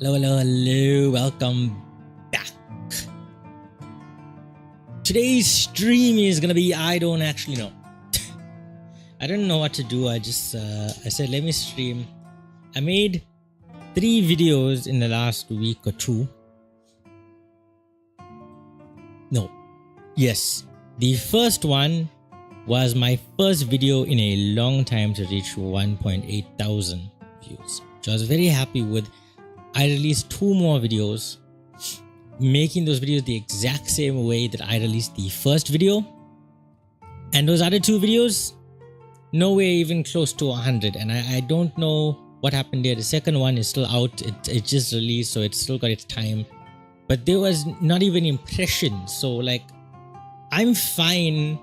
Hello, welcome back. Today's stream is gonna be, I don't actually know. I don't know what to do. I said, let me stream. I made 3 videos in the last week or 2. No. Yes. The first one was my first video in a long time to reach 1.8 thousand views, which I was very happy with. I released 2 more videos, making those videos the exact same way that I released the first video. And those other 2 videos, nowhere even close to 100. And I don't know what happened there. The second one is still out. It just released, so it's still got its time. But there was not even impressions. So like, I'm fine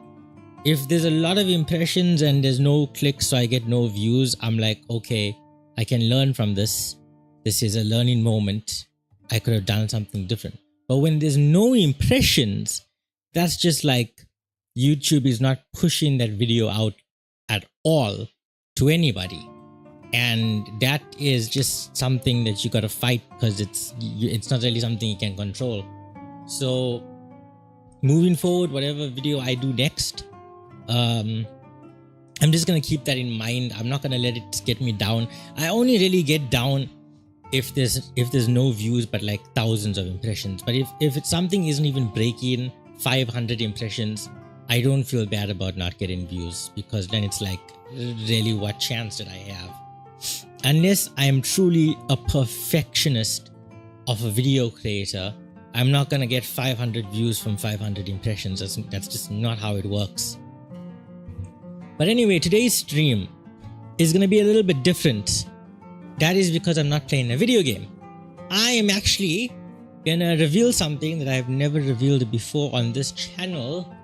if there's a lot of impressions and there's no clicks, so I get no views. I'm like, okay, I can learn from this. This is a learning moment. I could have done something different. But when there's no impressions, that's just like YouTube is not pushing that video out at all to anybody. And that is just something that you gotta fight, because it's not really something you can control. So moving forward, whatever video I do next, I'm just gonna keep that in mind. I'm not gonna let it get me down. I only really get down if there's no views but like thousands of impressions. But if it's something isn't even breaking 500 impressions, I don't feel bad about not getting views, because then it's like, really, what chance did I have? Unless I am truly a perfectionist of a video creator, I'm not gonna get 500 views from 500 impressions. That's just not how it works. But anyway, today's stream is gonna be a little bit different. That is because I'm not playing a video game. I am actually gonna reveal something that I've never revealed before on this channel.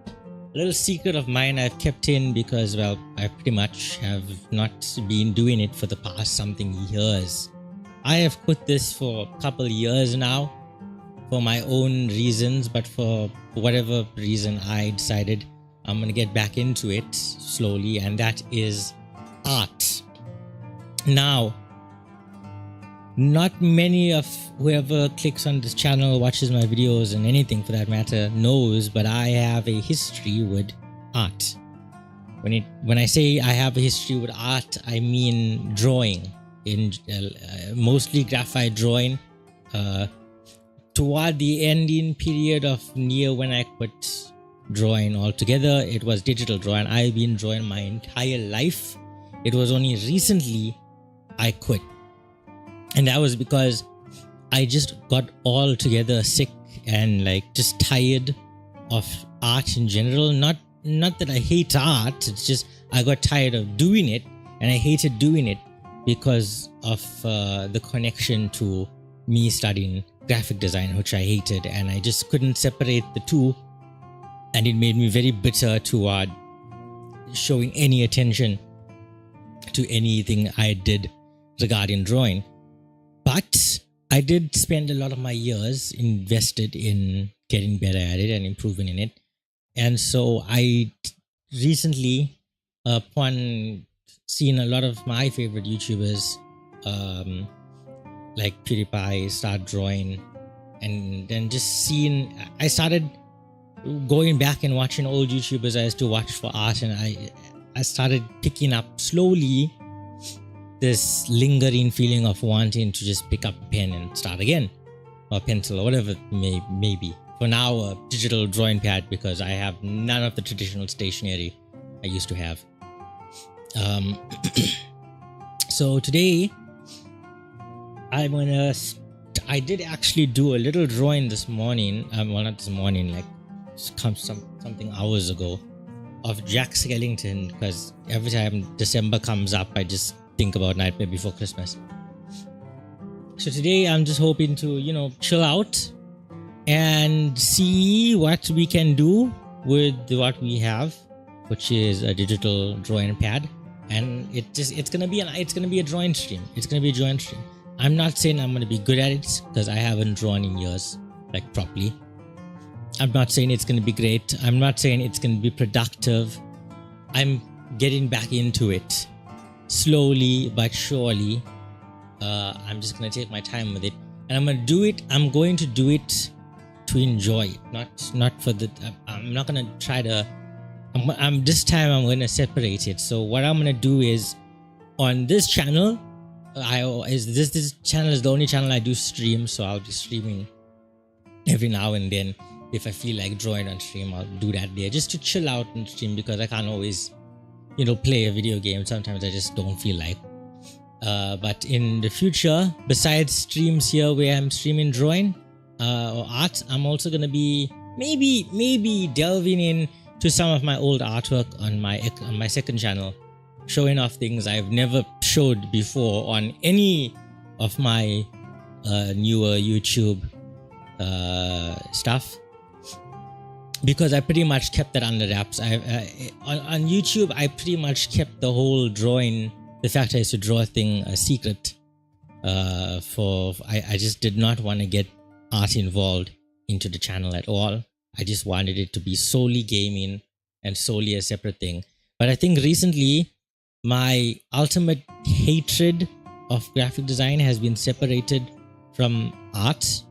A little secret of mine I've kept in because, well, I pretty much have not been doing it for the past something years. I have quit this for a couple years now for my own reasons, but for whatever reason I decided I'm gonna get back into it slowly, and that is art. Now, not many of whoever clicks on this channel, watches my videos, and anything for that matter knows, but I have a history with art. When I say I have a history with art, I mean drawing, in mostly graphite drawing. Toward the ending period of near when I quit drawing altogether, it was digital drawing. I've been drawing my entire life. It was only recently I quit. And that was because I just got altogether sick and like just tired of art in general. Not that I hate art, it's just I got tired of doing it, and I hated doing it because of the connection to me studying graphic design, which I hated, and I just couldn't separate the two, and it made me very bitter toward showing any attention to anything I did regarding drawing. But I did spend a lot of my years invested in getting better at it and improving in it. And so I recently, upon seeing a lot of my favorite YouTubers, like PewDiePie, start drawing, and then just seeing, I started going back and watching old YouTubers I used to watch for art, and I started picking up slowly this lingering feeling of wanting to just pick up a pen and start again, or pencil, or whatever it may be. For now, a digital drawing pad, because I have none of the traditional stationery I used to have. So today, I did actually do a little drawing this morning, well, not this morning, like something hours ago, of Jack Skellington, because every time December comes up, I just think about Nightmare Before Christmas. So today I'm just hoping to, chill out and see what we can do with what we have, which is a digital drawing pad. And it's gonna be a drawing stream. It's gonna be a drawing stream. I'm not saying I'm gonna be good at it, because I haven't drawn in years, like properly. I'm not saying it's gonna be great. I'm not saying it's gonna be productive. I'm getting back into it slowly but surely. I'm just gonna take my time with it, and I'm going to do it to enjoy it, not for the. I'm not gonna try to. This time I'm gonna separate it. So what I'm gonna do is, on this channel, this channel is the only channel I do stream, so I'll be streaming every now and then. If I feel like drawing on stream, I'll do that there just to chill out and stream, because I can't always, play a video game. Sometimes I just don't feel like. But in the future, besides streams here where I'm streaming drawing or art, I'm also gonna be maybe delving in to some of my old artwork on my second channel, showing off things I've never showed before on any of my newer YouTube stuff, because I pretty much kept that under wraps. On YouTube, I pretty much kept the whole drawing, the fact I used to draw a thing, a secret. I just did not want to get art involved into the channel at all. I just wanted it to be solely gaming and solely a separate thing. But I think recently, my ultimate hatred of graphic design has been separated from art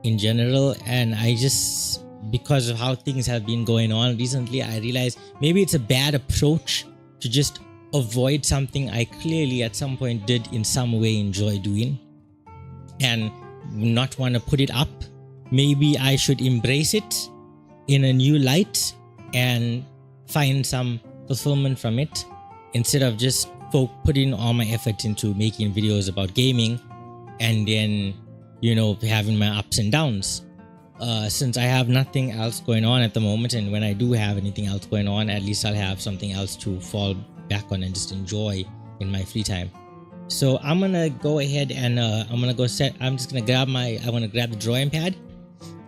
in general, and I just, because of how things have been going on recently, I realized maybe it's a bad approach to just avoid something I clearly at some point did in some way enjoy doing and not want to put it up. Maybe I should embrace it in a new light and find some fulfillment from it, instead of just putting all my effort into making videos about gaming and then, having my ups and downs. Since I have nothing else going on at the moment, and when I do have anything else going on, at least I'll have something else to fall back on and just enjoy in my free time. So I'm gonna go ahead and I'm gonna grab the drawing pad.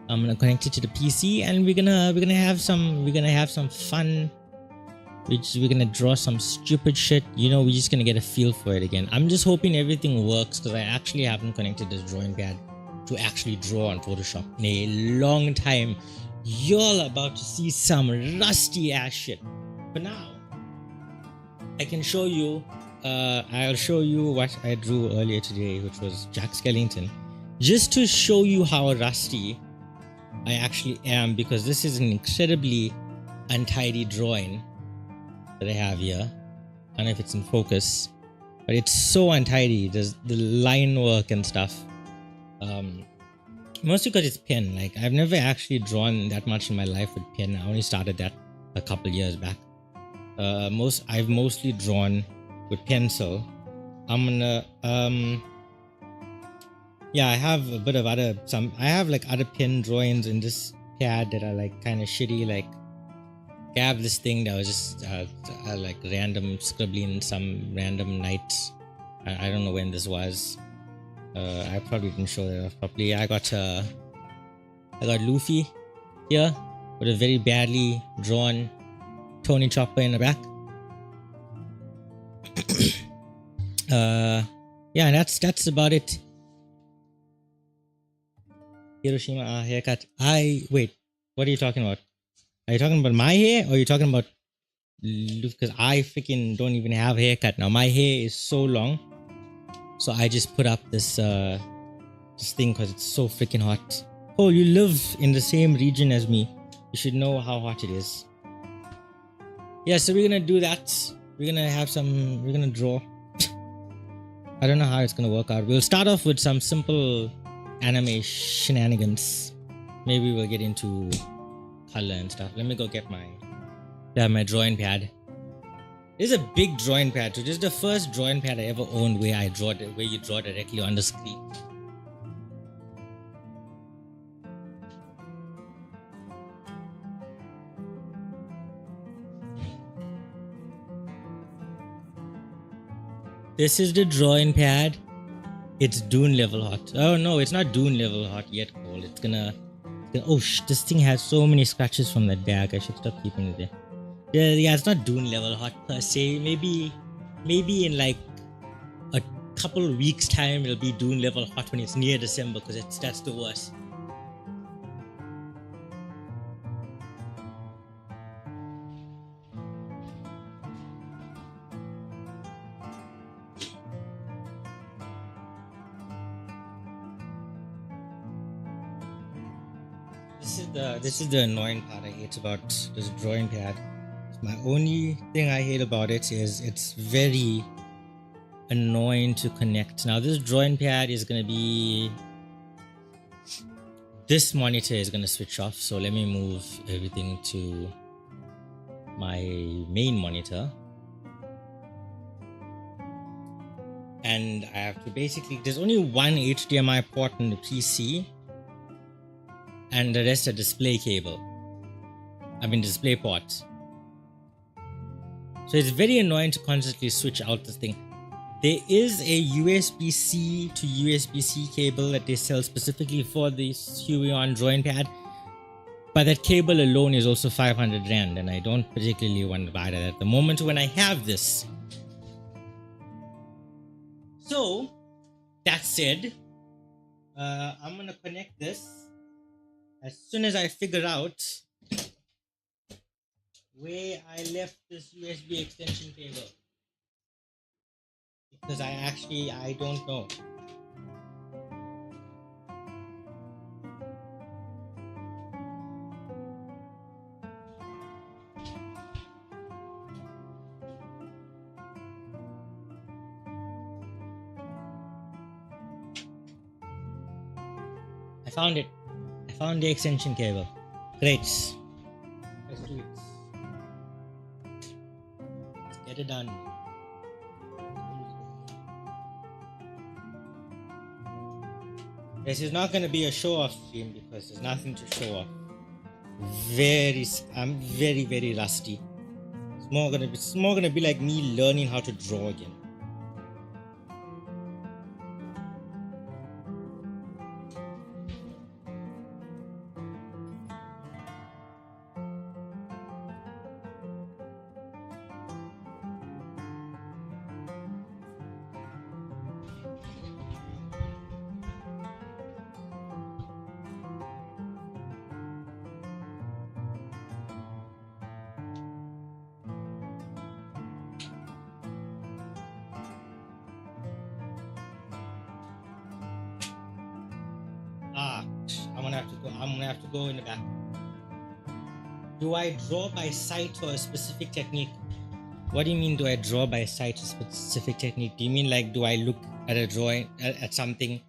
I'm gonna connect it to the PC, and we're gonna have some fun. We're gonna draw some stupid shit. We're just gonna get a feel for it again. I'm just hoping everything works, because I actually haven't connected this drawing pad to actually draw on Photoshop in a long time. Y'all about to see some rusty ass shit. But now, I can show you. I'll show you what I drew earlier today, which was Jack Skellington, just to show you how rusty I actually am, because this is an incredibly untidy drawing that I have here. I don't know if it's in focus, but it's so untidy. There's the line work and stuff. Mostly because it's pen. Like, I've never actually drawn that much in my life with pen. I only started that a couple years back. I've mostly drawn with pencil. I'm gonna I have a bit of I have like other pen drawings in this pad that are like kind of shitty. Like, I have this thing that was just like random scribbling some random night. I don't know when this was. I probably didn't show that off properly. I got Lofi here with a very badly drawn Tony Chopper in the back. And that's about it. Hiroshima haircut. Wait, what are you talking about? Are you talking about my hair, or are you talking about, because I freaking don't even have a haircut now. My hair is so long, so I just put up this thing because it's so freaking hot. Oh, you live in the same region as me. You should know how hot it is. Yeah, so we're gonna do that. We're gonna draw. I don't know how it's gonna work out. We'll start off with some simple anime shenanigans. Maybe we'll get into color and stuff. Let me go get my drawing pad. This is a big drawing pad too. This is the first drawing pad I ever owned where you draw directly on the screen. This is the drawing pad. It's Dune level hot. Oh no, it's not Dune level hot yet, Cole. It's gonna this thing has so many scratches from that bag. I should stop keeping it there. Yeah, it's not Dune level hot per se. Maybe in like a couple of weeks time it'll be Dune level hot when it's near December, because that's the worst. this is the annoying part I hate about this drawing pad. My only thing I hate about it is it's very annoying to connect. Now this drawing pad is gonna be, this monitor is gonna switch off, so let me move everything to my main monitor. And I have to basically, there's only one HDMI port in the PC and the rest are display cable. Display ports. So it's very annoying to constantly switch out this thing. There is a USB-C to USB-C cable that they sell specifically for this Huion drawing pad, but that cable alone is also 500 Rand, and I don't particularly want to buy that at the moment when I have this. So, that said, I'm gonna connect this as soon as I figure out where I left this USB extension cable, because I don't know. I found it. I found the extension cable. Great. Let's do it. Let's get it done. This is not going to be a show-off stream because there's nothing to show off. I'm very rusty. It's more gonna be like me learning how to draw again. I'm gonna have to go in the back. Do I draw by sight or a specific technique? What do you mean, do I draw by sight or specific technique? Do you mean like, do I look at a drawing, at something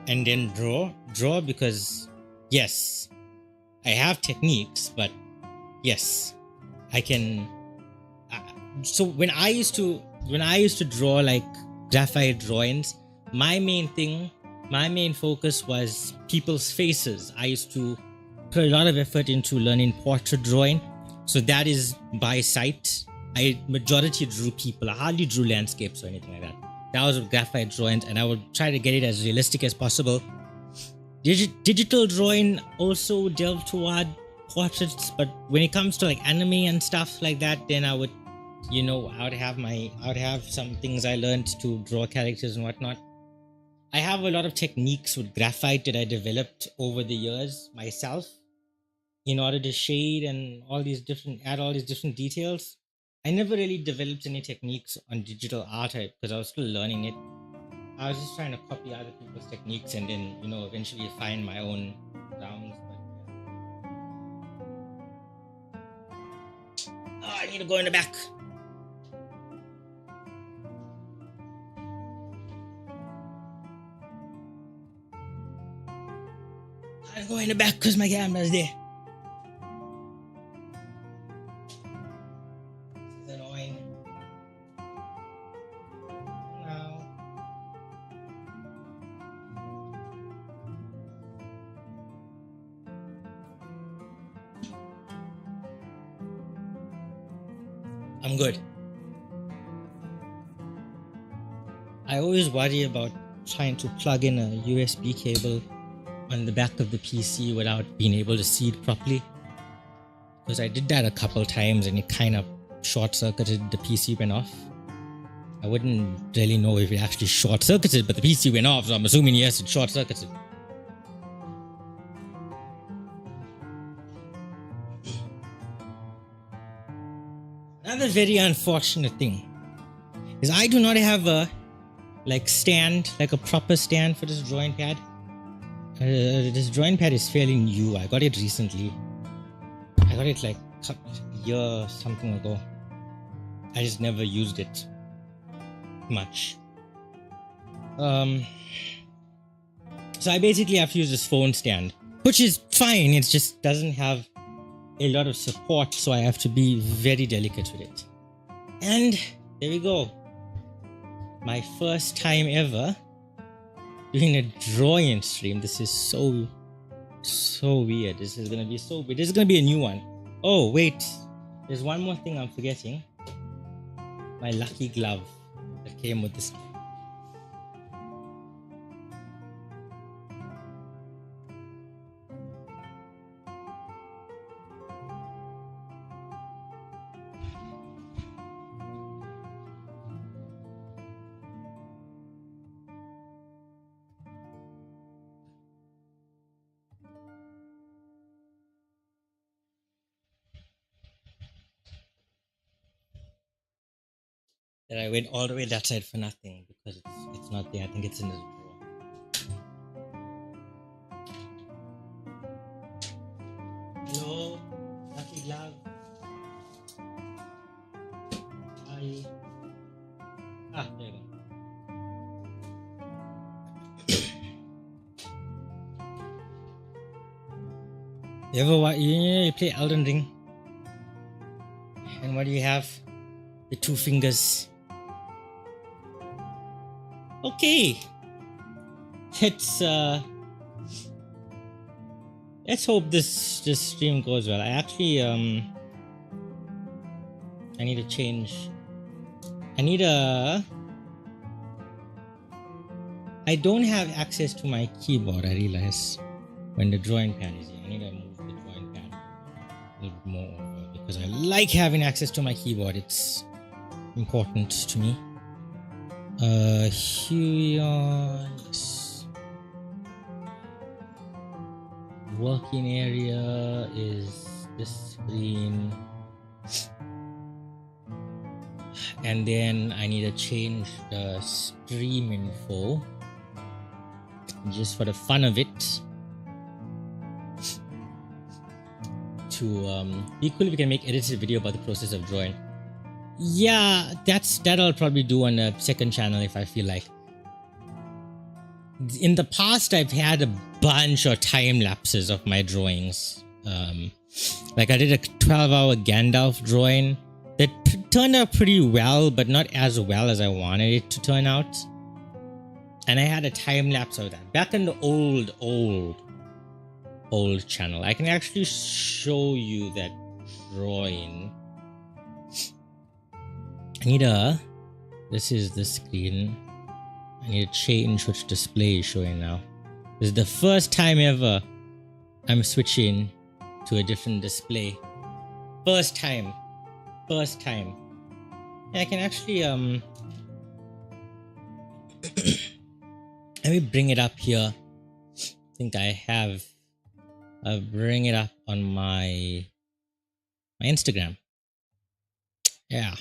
and then draw? Because yes, I have techniques, but yes, I can. So when I used to draw like graphite drawings, my main focus was people's faces. I used to put a lot of effort into learning portrait drawing, so that is by sight. I majority drew people. I hardly drew landscapes or anything like that. That was with graphite drawings, and I would try to get it as realistic as possible. Digital drawing also delved toward portraits, but when it comes to like anime and stuff like that, then I would have some things I learned to draw characters and whatnot. I have a lot of techniques with graphite that I developed over the years myself in order to shade and add all these different details. I never really developed any techniques on digital art because I was still learning it. I was just trying to copy other people's techniques and then, eventually find my own rounds. I need to go in the back. I'm going in the back because my camera's there. This is annoying. No. I'm good. I always worry about trying to plug in a USB cable on the back of the PC without being able to see it properly, because I did that a couple times and it kind of short-circuited. The PC went off. I wouldn't really know if it actually short-circuited, but the PC went off, so I'm assuming yes, it short-circuited. Another very unfortunate thing is I do not have a stand, like a proper stand for this drawing pad. This drawing pad is fairly new. I got it recently. I got it like a year something ago. I just never used it much. So I basically have to use this phone stand, which is fine. It just doesn't have a lot of support, so I have to be very delicate with it. And there we go. My first time ever doing a drawing stream. This is so weird. This is gonna be so weird. This is gonna be a new one. Oh wait, there's one more thing I'm forgetting. My lucky glove that came with this. That I went all the way that side for nothing because it's not there. I think it's in the drawer. Hello, lucky glove. Hi. Ah, there you go. You play Elden Ring, and what do you have? The 2 fingers. Okay, let's hope this stream goes well. I actually I need to change. I don't have access to my keyboard. I realize when the drawing pad is here. I need to move the drawing pad a little bit more over because I like having access to my keyboard. It's important to me. Here yes. Working area is this screen, and then I need to change the stream info just for the fun of it to be cool if we can make edited video about the process of drawing. Yeah, that I'll probably do on a second channel if I feel like. In the past, I've had a bunch of time lapses of my drawings. Like I did a 12-hour Gandalf drawing that turned out pretty well, but not as well as I wanted it to turn out. And I had a time lapse of that back in the old channel. I can actually show you that drawing. This is the screen. I need to change which display is showing now. This is the first time ever I'm switching to a different display. First time. Yeah, I can actually let me bring it up here. I think I have. I'll bring it up on my Instagram. Yeah.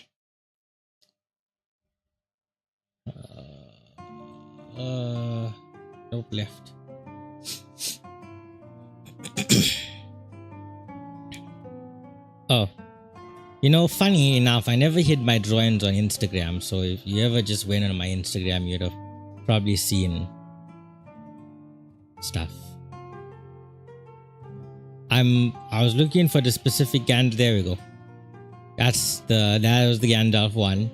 Nope, left. Oh, you know, funny enough, I never hid my drawings on Instagram, so if you ever just went on my Instagram, you'd have probably seen stuff. I was looking for the specific Gandalf. There we go. That was the Gandalf one.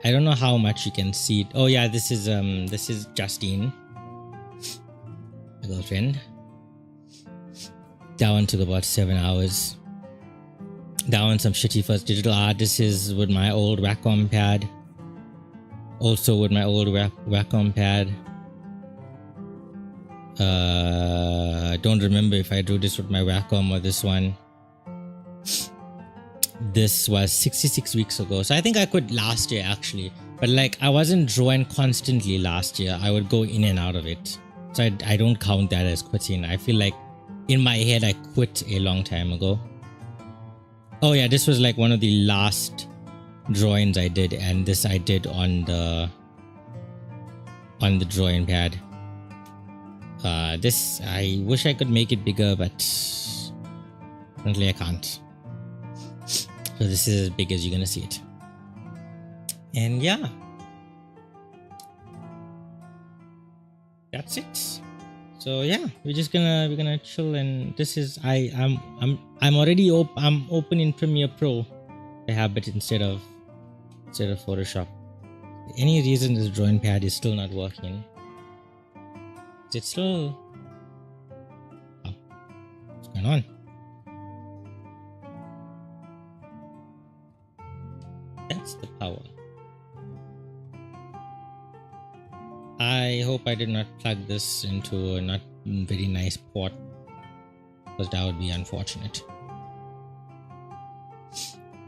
I don't know how much you can see it. Oh yeah, this is Justine, my girlfriend. That one took about 7 hours. That one's some shitty first digital art. This is with my old Wacom pad. Also with my old Wacom pad. I don't remember if I drew this with my Wacom or this one. This was 66 weeks ago, so I think I could last year actually, but like I wasn't drawing constantly last year. I would go in and out of it, so I don't count that as quitting. I feel like in my head I quit a long time ago. Oh yeah, this was like one of the last drawings I did, and this I did on the drawing pad. This, I wish I could make it bigger, but apparently I can't. So this is as big as you're gonna see it. And yeah, that's it. So yeah, we're gonna chill, and this is I'm already I'm open in Premiere Pro. I have it instead of Photoshop. Any reason this drawing pad is still not working? Is it still? Oh, what's going on? That's the power. I hope I did not plug this into a not very nice port, because that would be unfortunate.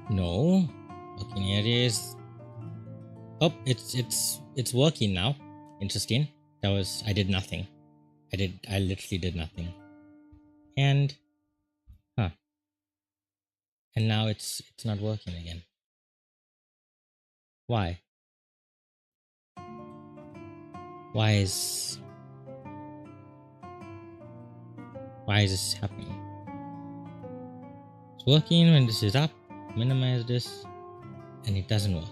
No, working areas. Oh, it's working now. Interesting. I did nothing. I literally did nothing. And and now it's not working again. Why? Why is this happening? It's working when this is up. Minimize this, and it doesn't work.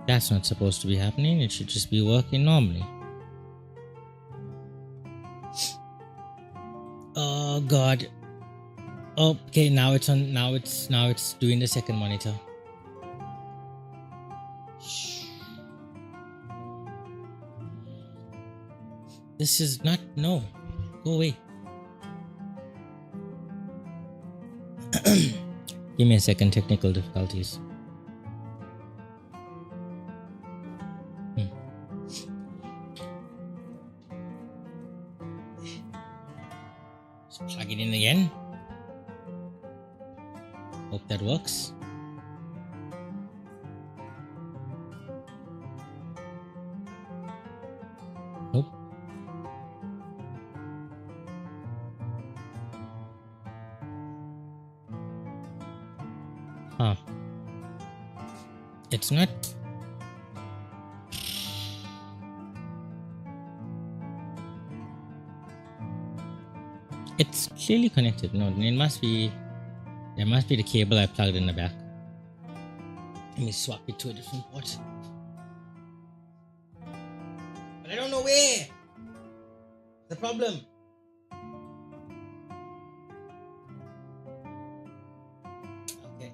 That's not supposed to be happening. It should just be working normally. Oh god. Okay, now it's on. Now it's doing the second monitor. This is not. No, go away. Give me a second. Technical difficulties. Let's plug it in again. Hope that works. Nope. It's not. It's clearly connected. No, it must be. There must be the cable I plugged in the back. Let me swap it to a different port. But I don't know where. The problem. Okay.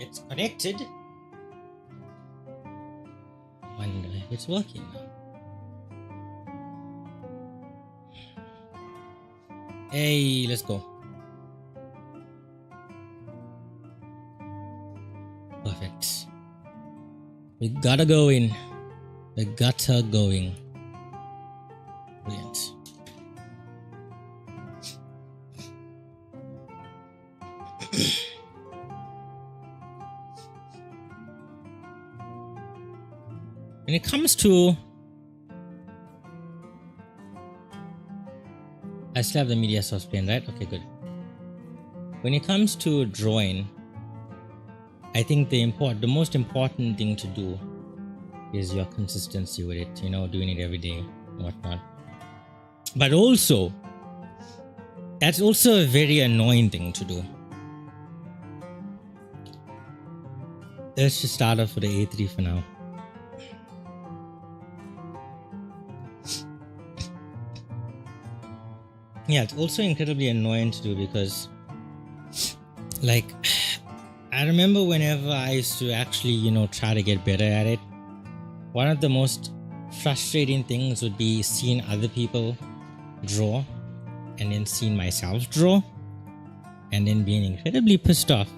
It's connected. I wonder if it's working now. Hey, let's go. Perfect. We gotta go in. We gotta go in. Brilliant. When it comes to, I still have the media source playing, right? Okay, good. When it comes to drawing, I think the most important thing to do is your consistency with it, doing it every day and whatnot. But also, that's also a very annoying thing to do. Let's just start off with the A3 for now. Yeah, it's also incredibly annoying to do because, like, I remember whenever I used to actually, try to get better at it, one of the most frustrating things would be seeing other people draw and then seeing myself draw and then being incredibly pissed off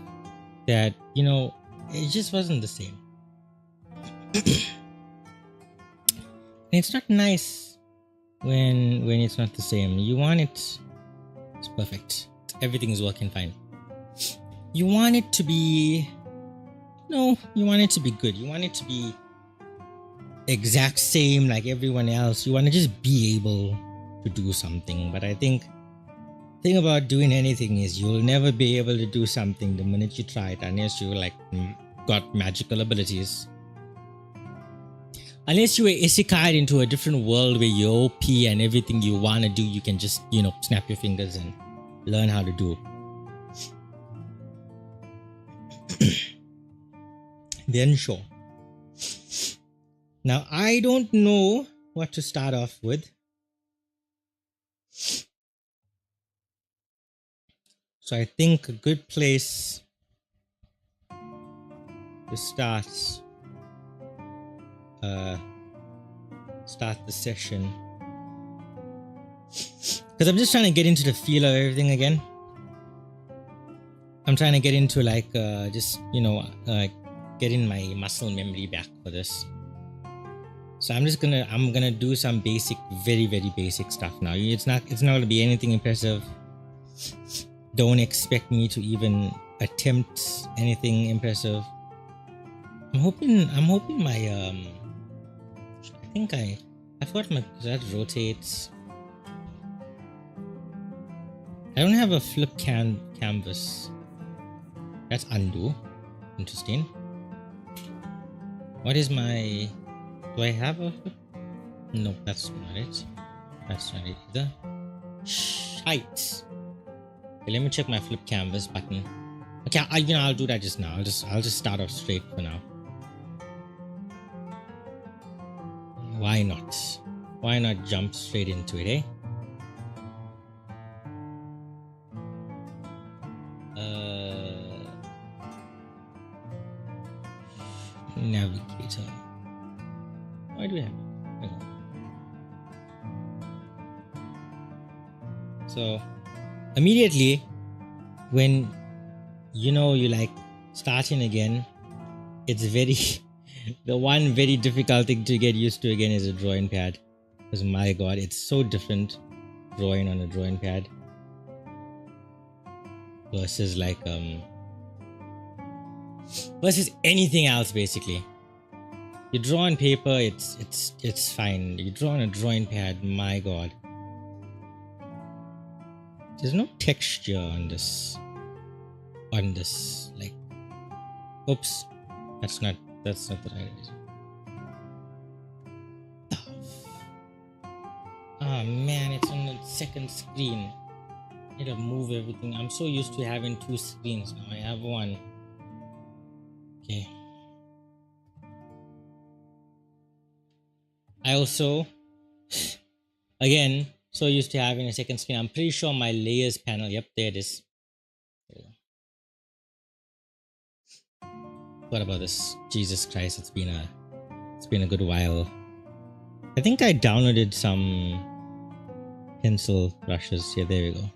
that, you know, it just wasn't the same. It's not nice when it's not the same. You want it's perfect. Everything is working fine. You want it to be you want it to be good. You want it to be exact same like everyone else. You want to just be able to do something. But I think the thing about doing anything is you'll never be able to do something the minute you try it unless you like got magical abilities. Unless you were isekai'd into a different world where you're OP and everything you want to do, you can just, you know, snap your fingers and learn how to do. Then sure. Now, I don't know what to start off with. So I think a good place to start the session, because I'm just trying to get into the feel of everything again. I'm trying to get into like just, you know, getting my muscle memory back for this. So I'm gonna do some basic, very, very basic stuff now. It's not gonna be anything impressive. Don't expect me to even attempt anything impressive. I'm hoping my I think I forgot my, that rotates. I don't have a flip canvas. That's undo. Interesting. What is my, do I have a flip? No, that's not it. That's not it either. Shite. Okay, let me check my flip canvas button. Okay, I'll do that just now. I'll just start off straight for now. Why not? Why not jump straight into it, eh? Navigator. Why do we have it? Okay. So immediately when you know you like starting again, it's very the one very difficult thing to get used to again is a drawing pad, because my god, it's so different drawing on a drawing pad versus like versus anything else. Basically, you draw on paper, it's fine. You draw on a drawing pad, my god, there's no texture on this like, oops, that's not the right reason. Oh man, it's on the second screen. I need to move everything. I'm so used to having two screens. Now I have one. Okay. I also, again, so used to having a second screen. I'm pretty sure my layers panel, yep, there it is. What about this? Jesus Christ, it's been a good while. I think I downloaded some pencil brushes. Yeah, there we go.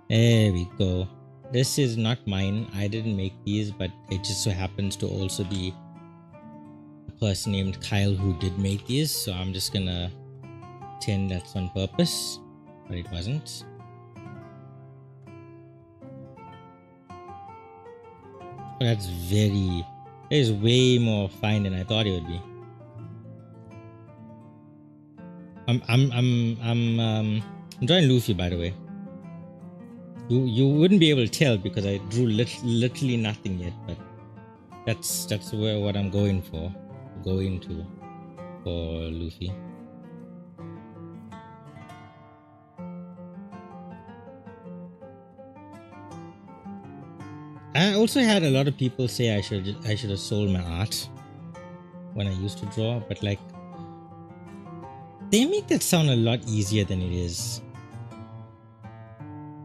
There we go. This is not mine. I didn't make these, but it just so happens to also be a person named Kyle who did make these. So I'm just gonna pretend that's on purpose, but it wasn't. That is way more fine than I thought it would be. I'm drawing Lofi, by the way. You wouldn't be able to tell because I drew literally nothing yet, but that's what I'm going for. Going to for Lofi. I also had a lot of people say I should have sold my art when I used to draw, but like they make that sound a lot easier than it is.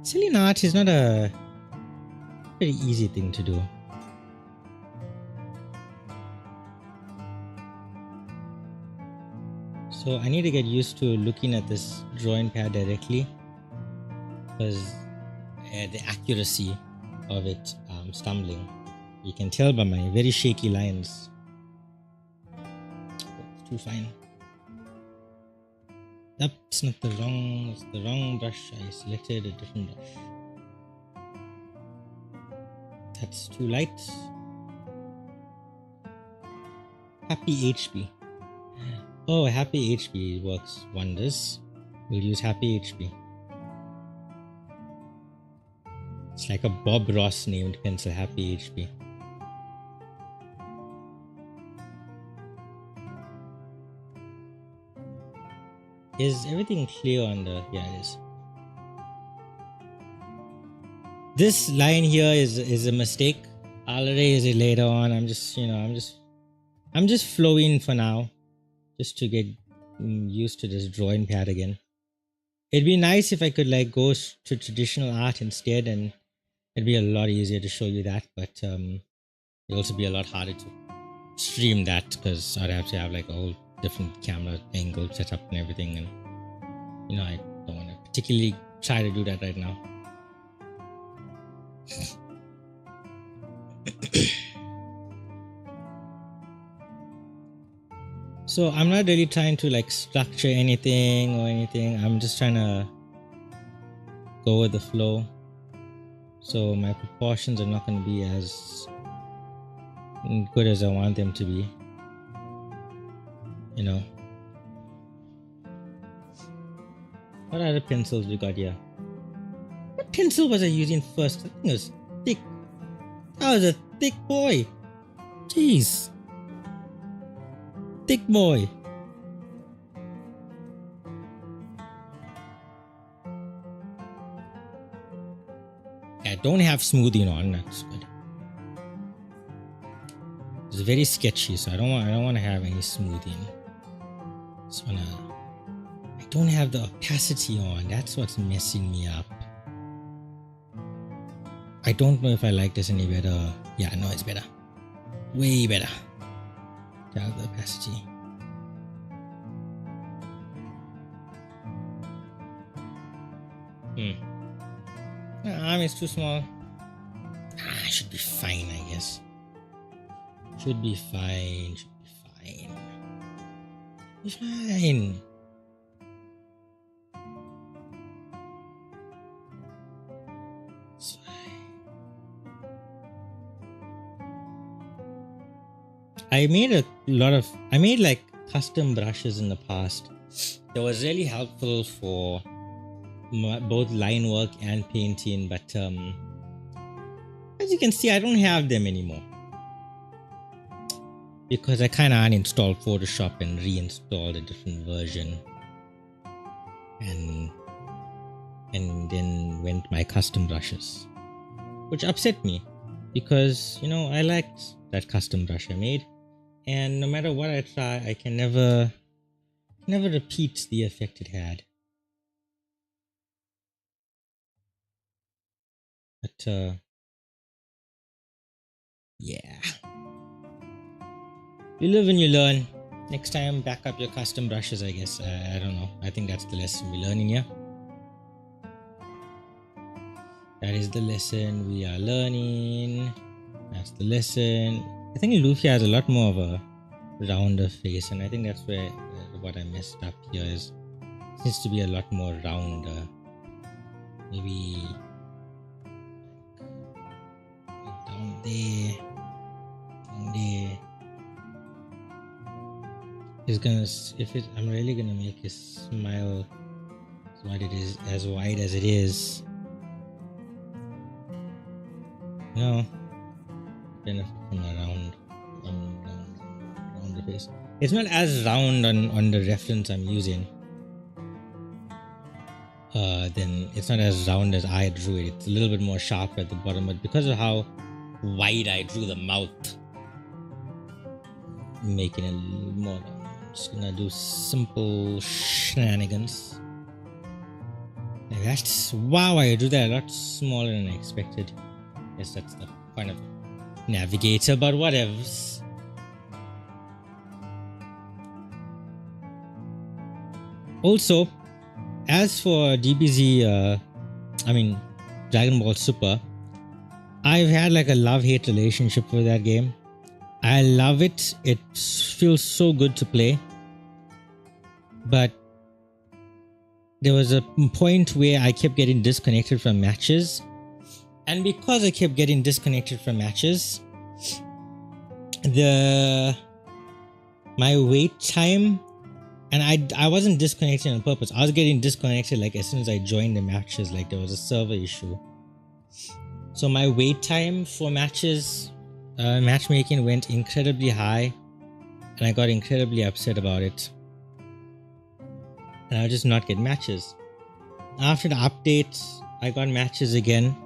Selling art is not a very easy thing to do. So I need to get used to looking at this drawing pad directly, because the accuracy of it, stumbling. You can tell by my very shaky lines. It's too fine. That's not the wrong, it's the wrong brush. I selected a different brush. That's too light. Happy HB. Oh, Happy HB works wonders. We'll use Happy HB. It's like a Bob Ross named pencil, Happy HB. Is everything clear on the... Yeah, it is. This line here is a mistake. I'll erase it later on. I'm just flowing for now, just to get used to this drawing pad again. It'd be nice if I could like go to traditional art instead, and it'd be a lot easier to show you that, but it'd also be a lot harder to stream that, because I'd have to have like a whole different camera angle set up and everything, and I don't want to particularly try to do that right now. So I'm not really trying to like structure anything or anything. I'm just trying to go with the flow. So my proportions are not going to be as good as I want them to be. What other pencils we got here? What pencil was I using first? I think it was thick. That was a thick boy. Jeez. Thick boy. I don't have smoothing on, that's good. It's very sketchy, so I don't want to have any smoothing. I don't have the opacity on. That's what's messing me up. I don't know if I like this any better. Yeah, no, it's better. Way better to have the opacity. My arm is too small. I should be fine, I guess. Should be fine. Be fine. It's fine. I made like custom brushes in the past. That was really helpful for both line work and painting, but as you can see, I don't have them anymore because I kind of uninstalled Photoshop and reinstalled a different version, and then went my custom brushes, which upset me because I liked that custom brush I made, and no matter what I try, I can never repeat the effect it had. But yeah, you live and you learn. Next time, back up your custom brushes, I guess. I don't know. I think that's the lesson we're learning here. That is the lesson we are learning. That's the lesson. I think Lofi has a lot more of a rounder face, and I think that's where what I messed up here is. It seems to be a lot more rounder. Maybe down there. I'm really gonna make his smile as wide as it is. Benefit from a round the face. It's not as round on the reference I'm using. Then it's not as round as I drew it. It's a little bit more sharp at the bottom, but because of how wide I drew the mouth, making it a little more. I'm just gonna do simple shenanigans. Wow, I drew that a lot smaller than I expected. Yes, that's the point of Navigator, but whatevs. Also, as for DBZ, Dragon Ball Super, I've had like a love-hate relationship with that game. I love it. It feels so good to play. But there was a point where I kept getting disconnected from matches. And because I kept getting disconnected from matches, my wait time, and I wasn't disconnected on purpose. I was getting disconnected like as soon as I joined the matches, like there was a server issue. So my wait time for matches, matchmaking went incredibly high, and I got incredibly upset about it. And I would just not get matches. After the update, I got matches again.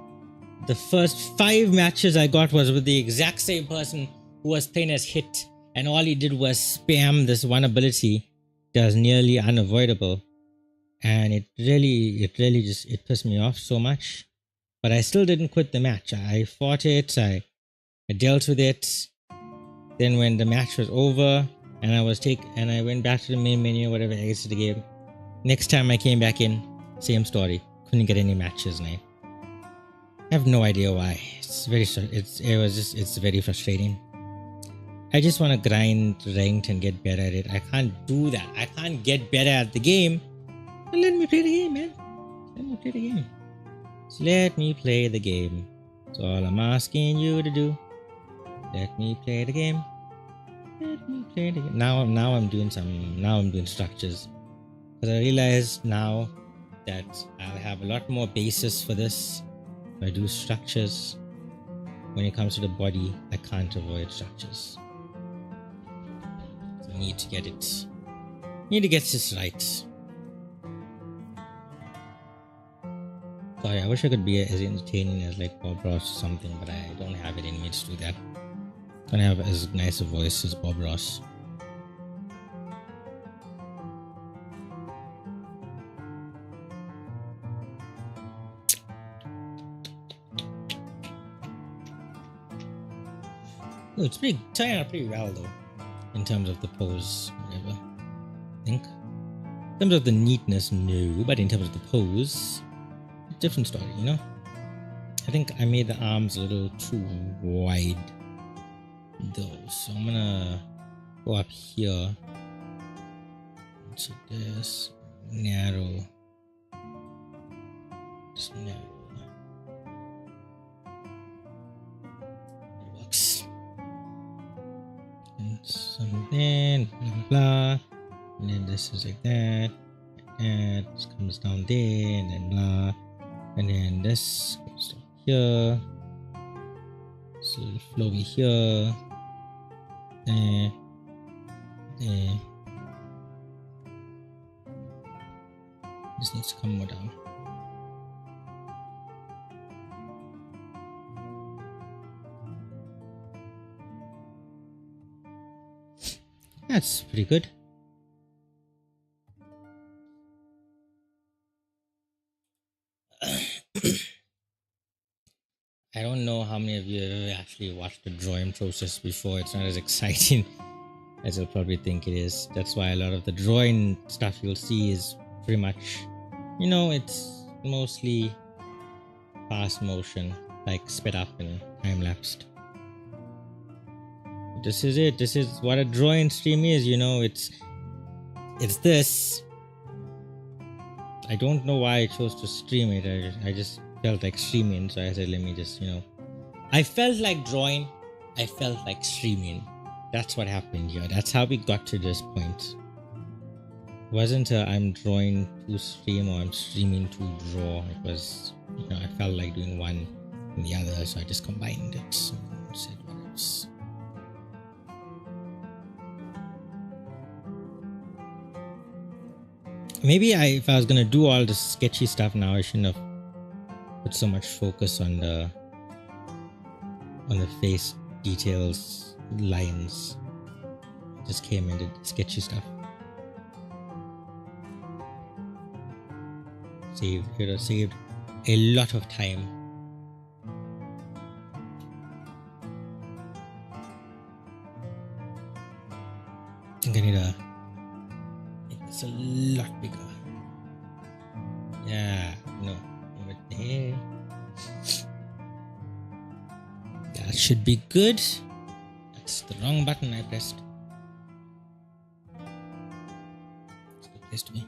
The first 5 matches I got was with the exact same person who was playing as Hit, and all he did was spam this one ability that was nearly unavoidable. And it really just pissed me off so much. But I still didn't quit the match. I fought it, I dealt with it. Then when the match was over and I went back to the main menu, whatever, exit the game. Next time I came back in, same story. Couldn't get any matches now. I have no idea why. It's very frustrating. I just want to grind ranked and get better at it. I can't do that. I can't get better at the game. But let me play the game, man. Let me play the game. Just let me play the game. That's all I'm asking you to do. Let me play the game. Let me play the game. Now I'm doing structures. Because I realize now that I'll have a lot more basis for this. If I do structures, when it comes to the body, I can't avoid structures. So I need to get it. Need to get this right. Sorry, I wish I could be as entertaining as like Bob Ross or something, but I don't have it in me to do that. I don't have as nice a voice as Bob Ross. Oh, it's turning out pretty well though, in terms of the pose, whatever. I think. In terms of the neatness, no, but in terms of the pose, different story, you know? I think I made the arms a little too wide though, so I'm gonna go up here. So this narrow. Just narrow. It works. And something, blah, blah, and then this is like that, and this comes down there, and then blah, and then this goes down here, so it'll flow over here, there. This needs to come more down. That's pretty good. I don't know how many of you have ever actually watched the drawing process before. It's not as exciting as you'll probably think it is. That's why a lot of the drawing stuff you'll see is pretty much, you know, it's mostly fast motion, like sped up and time lapsed. This is it. This is what a drawing stream is, you know. It's this. I don't know why I chose to stream it. I just felt like streaming, so I said, let me just, you know. I felt like drawing. I felt like streaming. That's what happened here. That's how we got to this point. It wasn't I'm drawing to stream or I'm streaming to draw. It was, you know, I felt like doing one and the other, so I just combined it. So I said, what else? Maybe if I was gonna do all the sketchy stuff now, I shouldn't have put so much focus on the face details, lines. Just came and did sketchy stuff. Saved a lot of time. I think I need to make this a lot bigger. Yeah, no, over there. That should be good. That's the wrong button I pressed. It's a good place to be.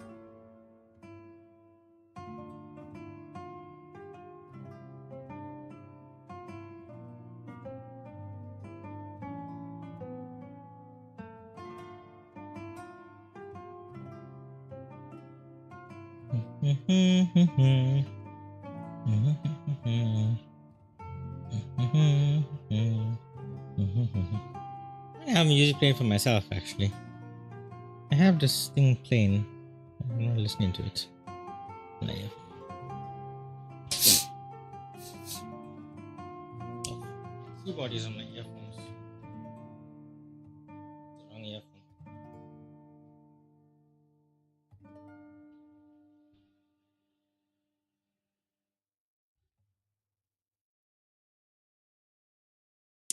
I have music playing for myself actually. I have this thing playing. I'm not listening to it. Oh, keyboard is on my earphones. The wrong earphone.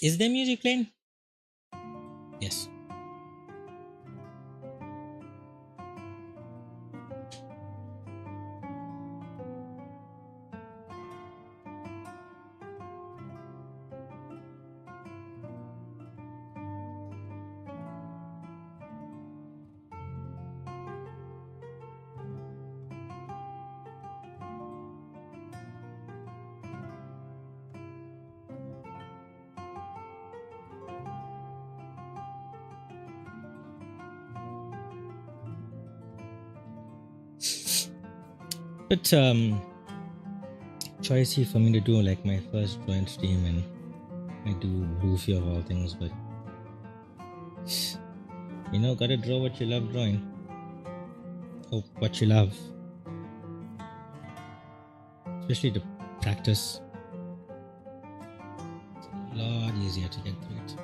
Is there music playing? Yes. But choicy for me to do like my first joint stream, and I do Lofi of all things, but you know, gotta draw what you love drawing. Or what you love. Especially to practice. It's a lot easier to get through it.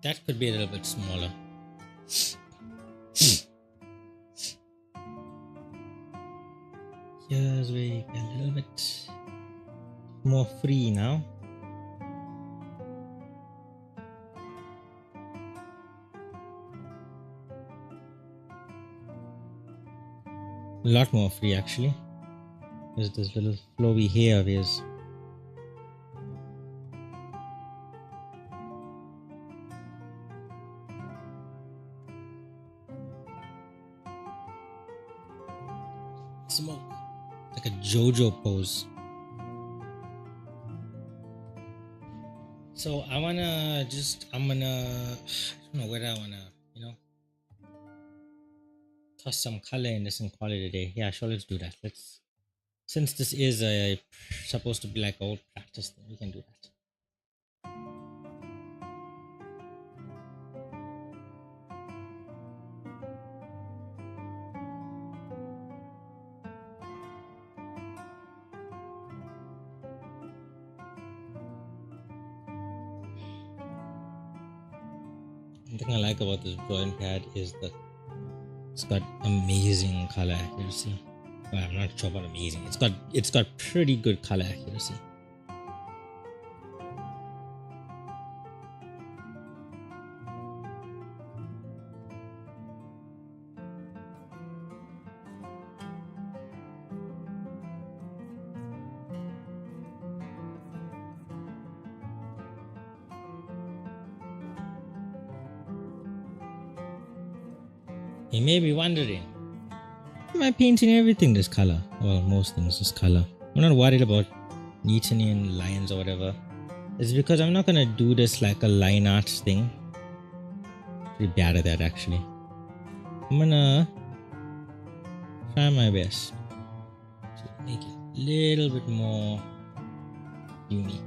That could be a little bit smaller. Here's where you get a little bit more free now. A lot more free actually. There's this little flowy hair of his. Smoke. Like a JoJo pose. So I'm gonna, I don't know whether I wanna, toss some color in this and call it a day. Yeah, sure, let's do that. Since this is supposed to be like old practice thing, we can do that. The thing I like about this drawing pad is that it's got amazing color accuracy. Well, I'm not sure about amazing. It's got pretty good color accuracy. You may be wondering, am I painting everything this color? Well, most things this color. I'm not worried about Newtonian lines or whatever. It's because I'm not gonna do this like a line art thing. Pretty bad at that actually. I'm gonna try my best to make it a little bit more unique.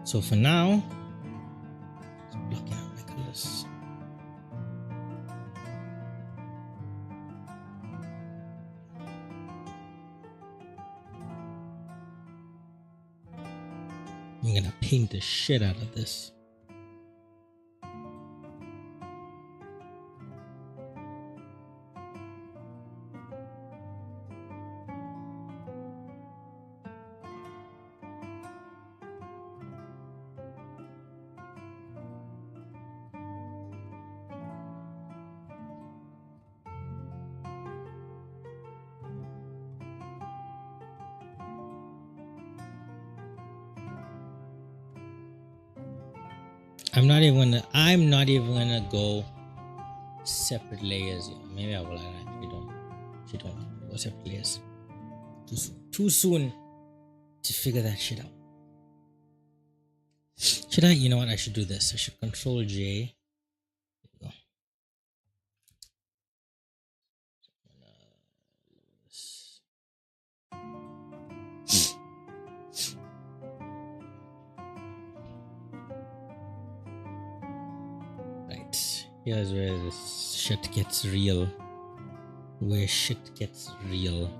So for now, it's blocking out my colors. I'm gonna paint the shit out of this. I'm not even gonna go separate layers. Maybe I will. I actually don't go separate layers. Too soon to figure that shit out. Should I? You know what? I should do this. I should Control J. There we go. Right. Here's where this shit gets real. Where shit gets real.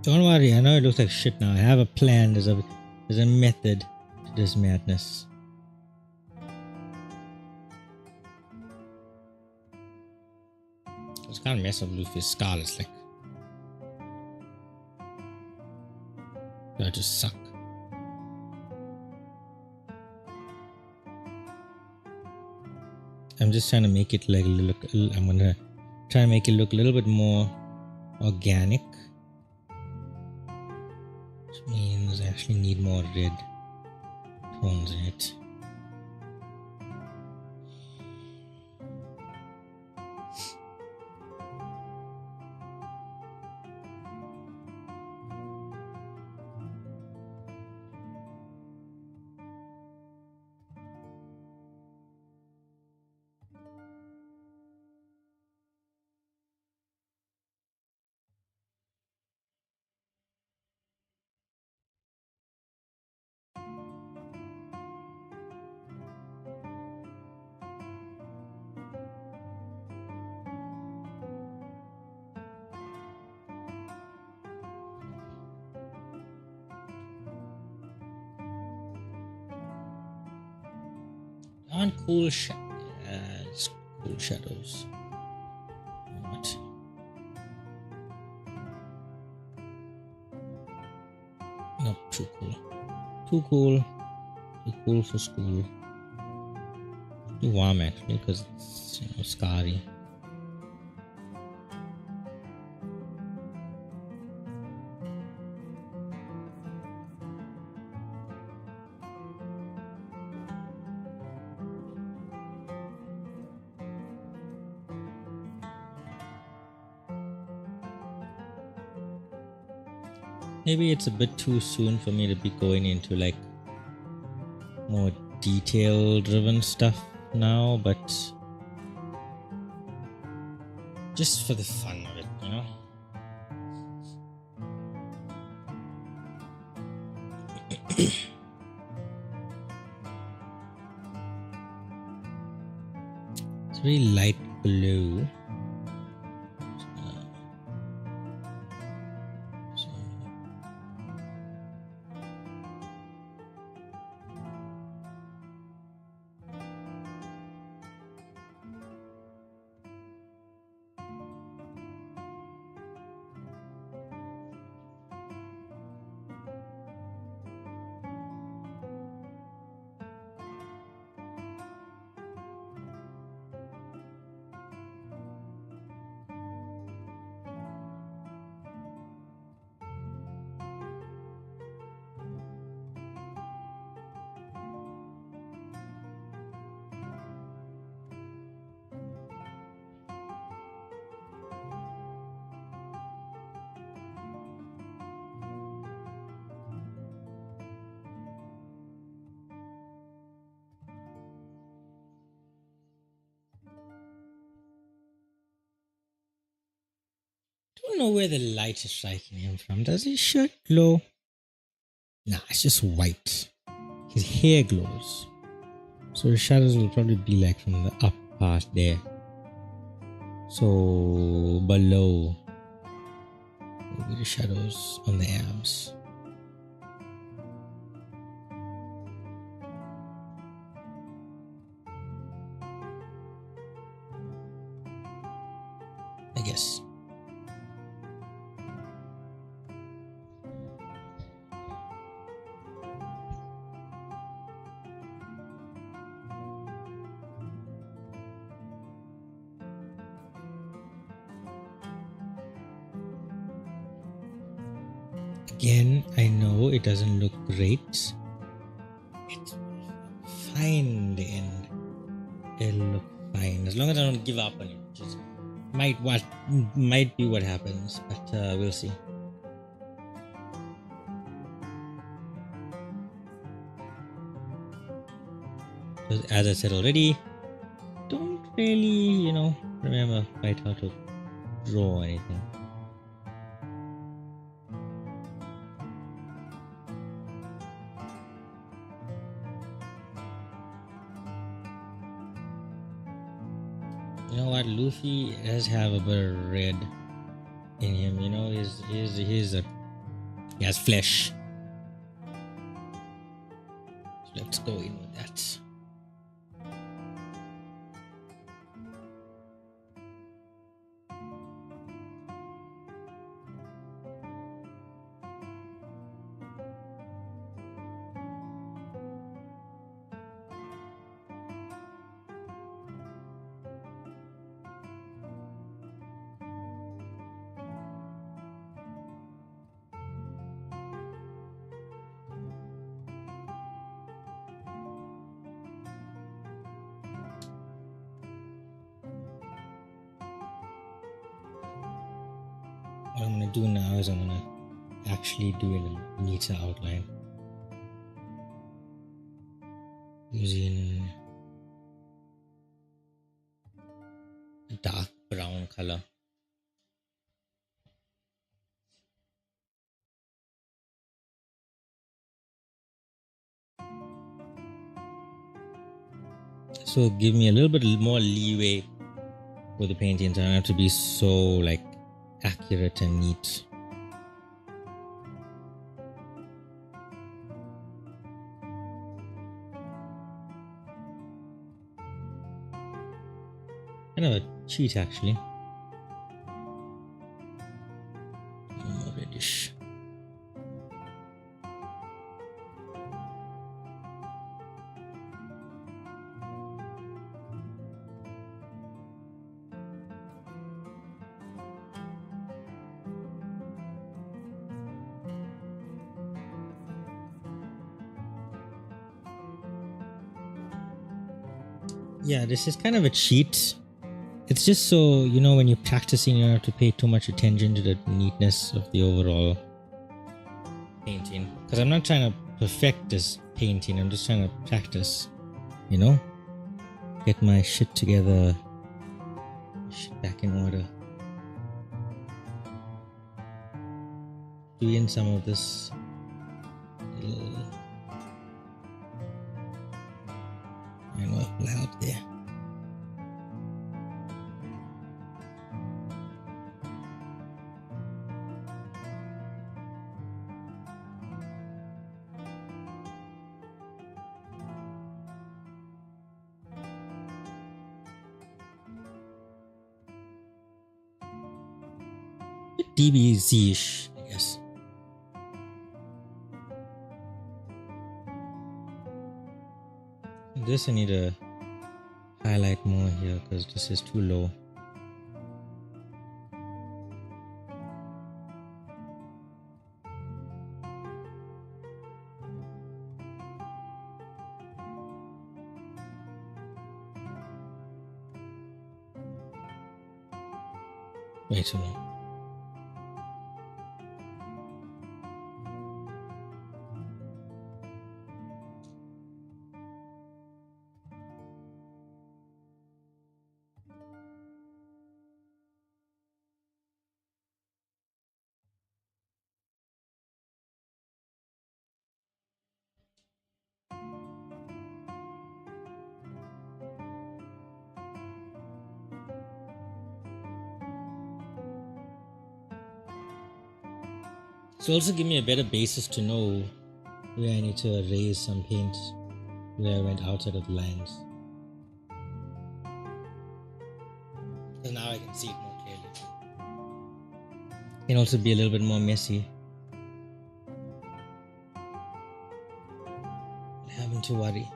Don't worry, I know it looks like shit now. I have a plan. There's a method to this madness. It's kind of mess up Luffy's skull. It's like that just suck. I'm just trying to make it like look. I'm gonna try to make it look a little bit more organic. Which means I actually need more red tones in it. On cool cool shadows. What? Not too cool. Too cool. Too cool for school. Too warm actually because it's scarry. Maybe it's a bit too soon for me to be going into like more detail driven stuff now, but just for the fun of it, you know? very light blue. Don't know where the light is striking him from. Does his shirt glow? Nah, it's just white. His hair glows. So the shadows will probably be like from the up part there. So below will be the shadows on the abs. I guess. Again, I know it doesn't look great. It's fine in the end. It'll look fine as long as I don't give up on it. Just might be what happens, but we'll see. As I said already, don't really, remember quite how to draw anything. You know what? Lofi does have a bit of red in him. He has flesh. So let's go in with that. What I'm going to do now is I'm going to actually do a neater outline using a dark brown color. So give me a little bit more leeway with the painting, so I don't have to be so accurate and neat. Kind of a cheat actually. More reddish. Yeah, this is kind of a cheat. It's just so, when you're practicing, you don't have to pay too much attention to the neatness of the overall painting. Because I'm not trying to perfect this painting, I'm just trying to practice, get my shit together, shit back in order. Doing some of this little will help there. DBZ-ish, I guess. This I need to highlight more here because this is too low. Way too low. So also give me a better basis to know where I need to erase some paint, where I went outside of the lines. Because now I can see it more clearly. It can also be a little bit more messy. Having to worry.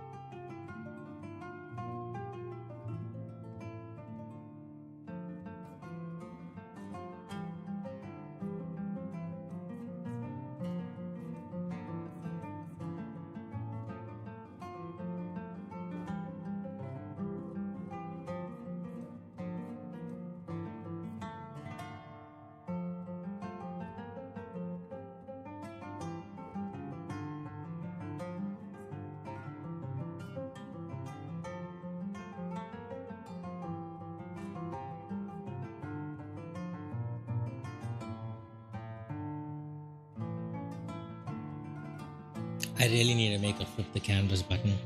I really need to make a flip the canvas button.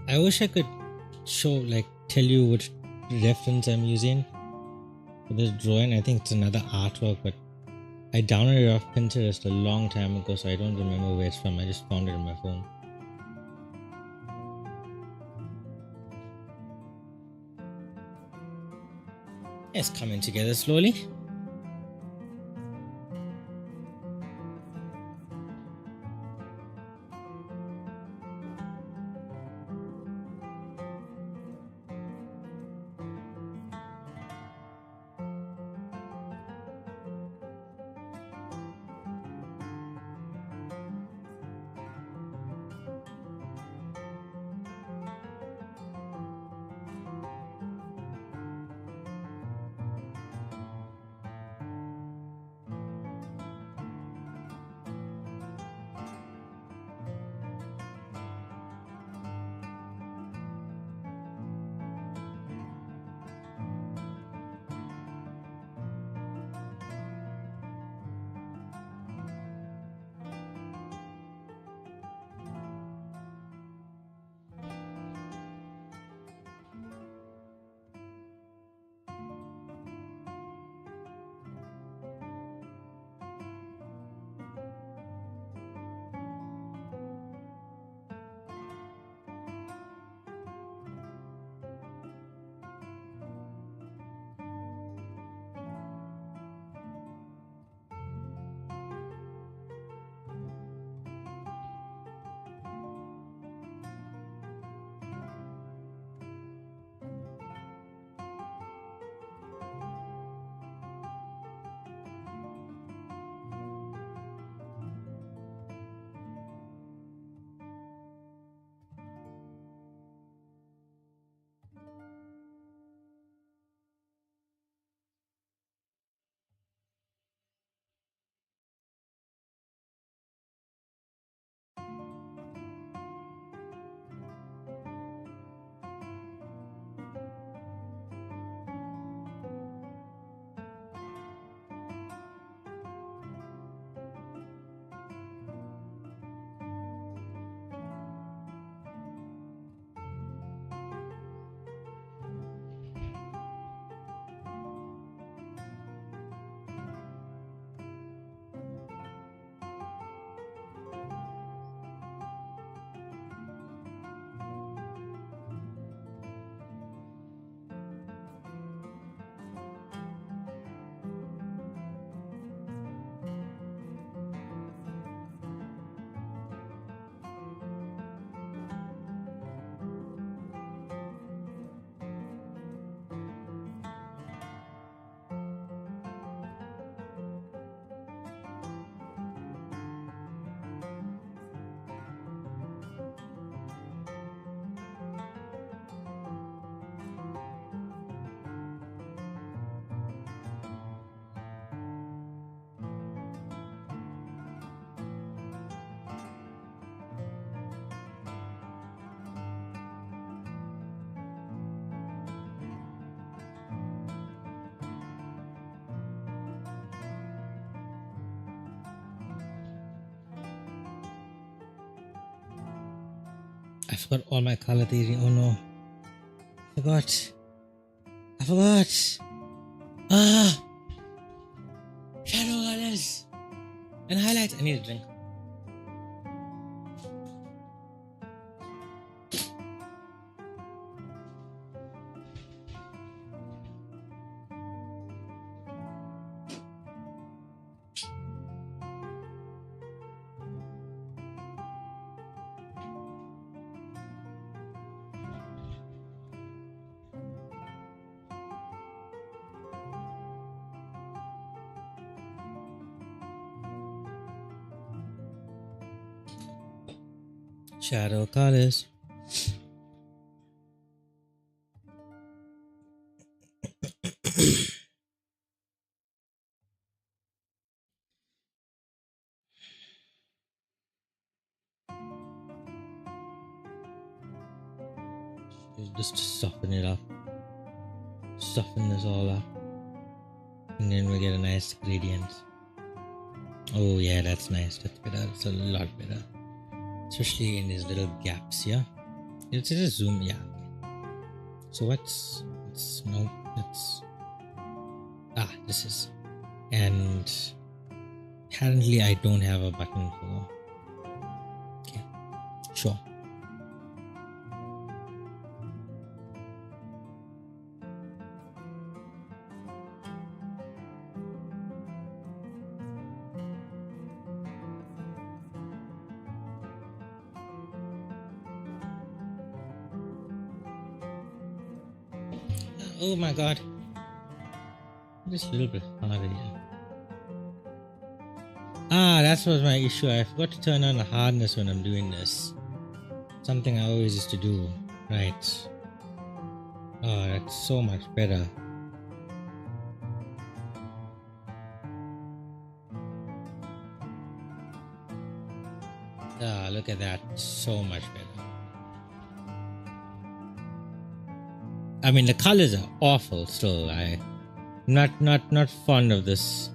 I wish I could tell you which reference I'm using for this drawing. I think it's another artwork, but I downloaded it off Pinterest a long time ago, so I don't remember where it's from. I just found it on my phone. It's coming together slowly. I forgot all my color theory. Oh no. I forgot. Ah! Shadow colors and highlights. I need a drink. Shadow colors. Just soften it up. Soften this all up. And then we get a nice gradient. Oh yeah, that's nice. That's better. It's a lot better. Especially in these little gaps, yeah? Let's just zoom, yeah. So what's no, that's this is, and apparently I don't have a button for, okay, sure. Oh my god, just a little bit harder here. That was my issue. I forgot to turn on the hardness when I'm doing this. Something I always used to do. Right. Oh, that's so much better. Look at that. So much better. I mean, the colors are awful still. I'm not fond of this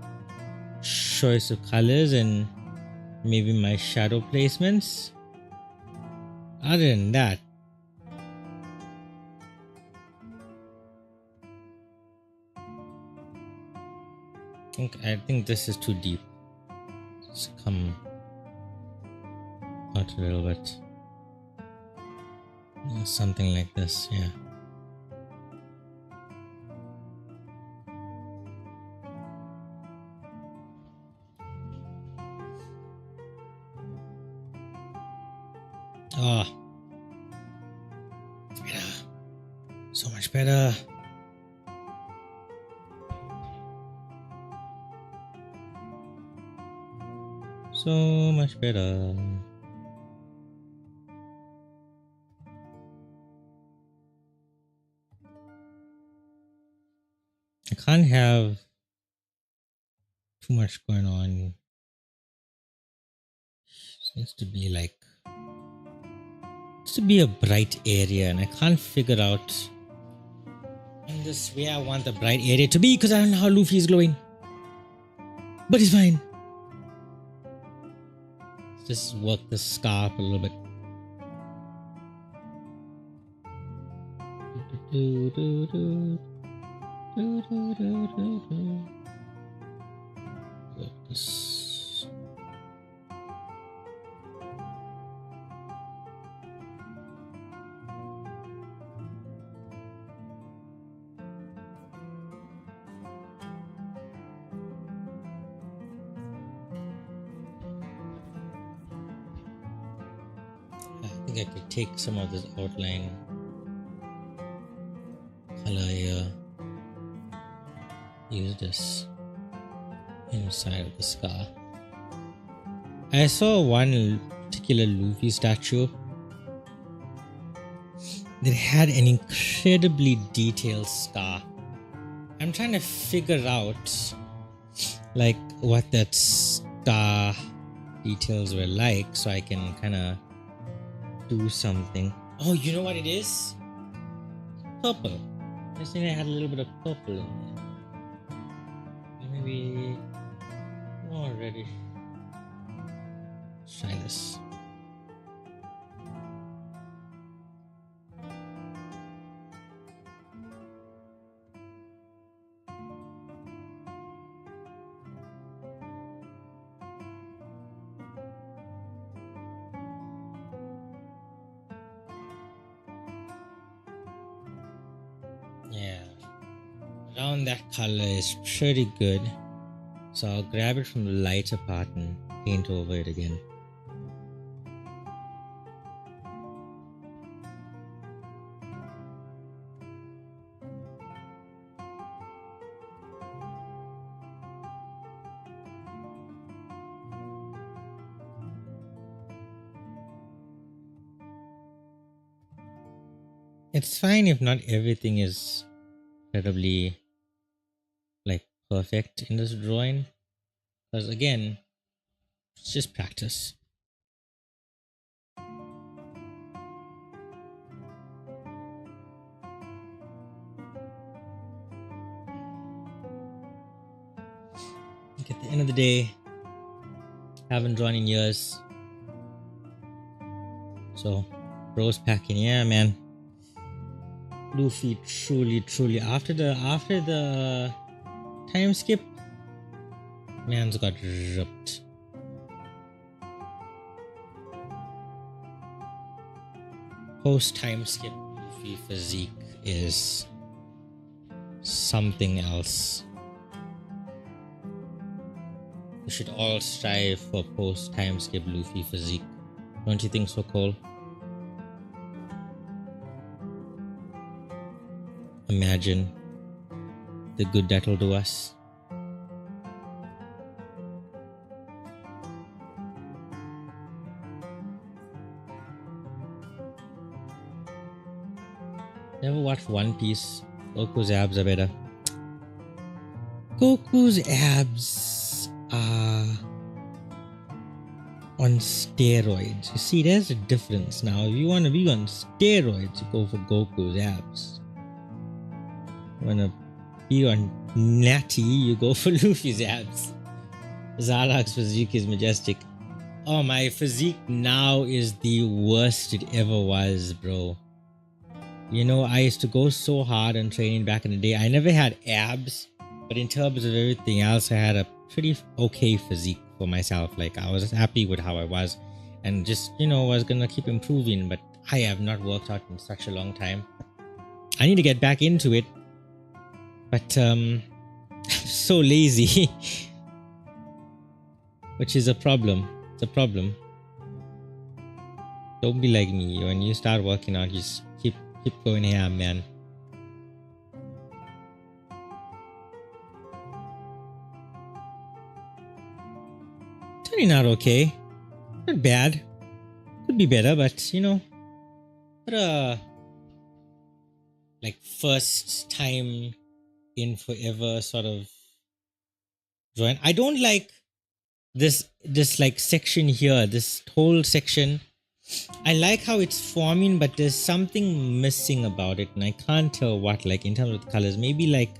choice of colors and maybe my shadow placements. Other than that, I think this is too deep. Let's come out a little bit. Something like this, yeah. Oh, it's better. So much better. So much better. I can't have too much going on. It needs to be like, to be a bright area, and I can't figure out in this way I want the bright area to be because I don't know how Lofi is glowing. But it's fine. Let's just work the scarf a little bit. Work this. I think I could take some of this outline color here, use this inside of the scar. I saw one particular Lofi statue that had an incredibly detailed scar. I'm trying to figure out like what that scar details were like so I can kind of do something. Oh, you know what it is? Purple. I think I had a little bit of purple in there. Maybe more reddish. Let's try this. Yeah, around that color is pretty good. So I'll grab it from the lighter part and paint over it again. It's fine if not everything is incredibly like perfect in this drawing, because again, it's just practice. Like at the end of the day, haven't drawn in years, so rose packing, yeah, man. Lofi truly after the time skip, man's got ripped. Post time skip Lofi physique is something else. We should all strive for post time skip Lofi physique. Don't you think so, Cole? Imagine the good that'll do us. Never watched One Piece. Goku's abs are better. Goku's abs are on steroids. You see, there's a difference now. If you want to be on steroids, you go for Goku's abs. You want to be on natty, you go for Luffy's abs. Zarok's physique is majestic. Oh, my physique now is the worst it ever was, bro. You know, I used to go so hard on training back in the day. I never had abs, but in terms of everything else, I had a pretty okay physique for myself. Like, I was happy with how I was and just, you know, was gonna keep improving, but I have not worked out in such a long time. I need to get back into it, but I'm so lazy, which is a problem. It's a problem. Don't be like me. When you start working out, you just keep going here, man. Turning out okay. Not bad. Could be better, but you know, what a like first time in forever sort of drawing. I don't like this like section here, this whole section. I like how it's forming, but there's something missing about it, and I can't tell what. Like in terms of the colors, maybe like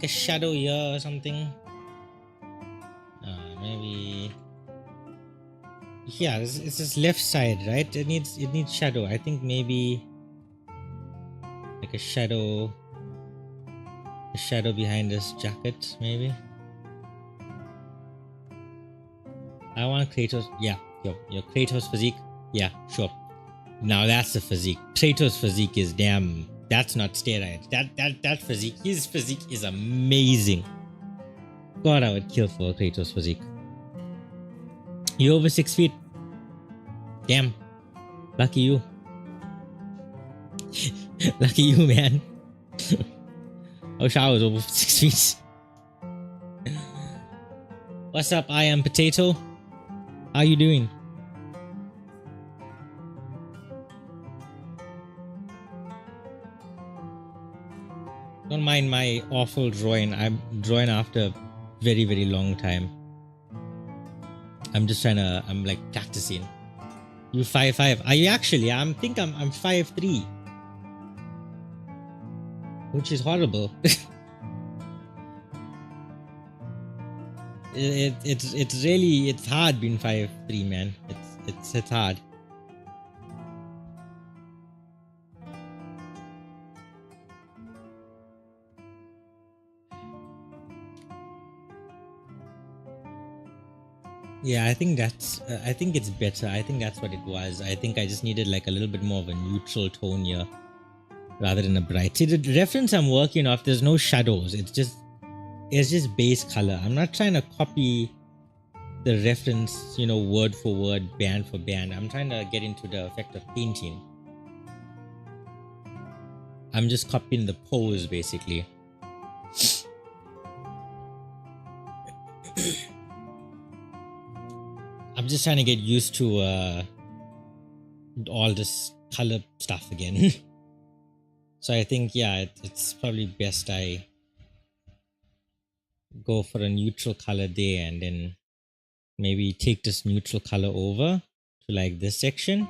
a shadow here or something. Maybe yeah, it's this left side, right? It needs shadow. I think maybe like a shadow behind this jacket, maybe. I want Kratos. Yeah, your Kratos physique. Yeah, sure. Now that's the physique. Kratos physique is damn. That's not steroids. That physique. His physique is amazing. God, I would kill for a Kratos physique. You over 6 feet. Damn. Lucky you. Lucky you, man. I wish I was over 6 feet. What's up? I am Potato. How you doing? Don't mind my awful drawing. I'm drawing after a very, very long time. I'm just I'm like practicing. You 5'5". Are you actually? I'm 5'3". Which is horrible. It's really hard being 5'3", man. It's hard. Yeah, I think I think it's better. I think that's what it was. I think I just needed like a little bit more of a neutral tone here. rather than a bright. See, the reference I'm working off, there's no shadows. It's just base color. I'm not trying to copy the reference, word for word, band for band. I'm trying to get into the effect of painting. I'm just copying the pose, basically. I'm just trying to get used to all this color stuff again. So I think, yeah, it's probably best I go for a neutral color there and then maybe take this neutral color over to like this section,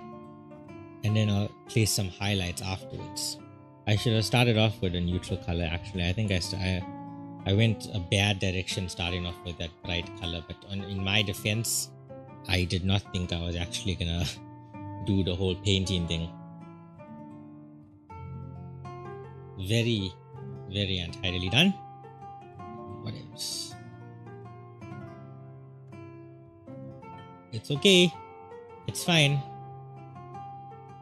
and then I'll place some highlights afterwards. I should have started off with a neutral color actually. I think I went a bad direction starting off with that bright color, but in my defense, I did not think I was actually gonna do the whole painting thing. Very, very untidily done. What else? It's okay. It's fine.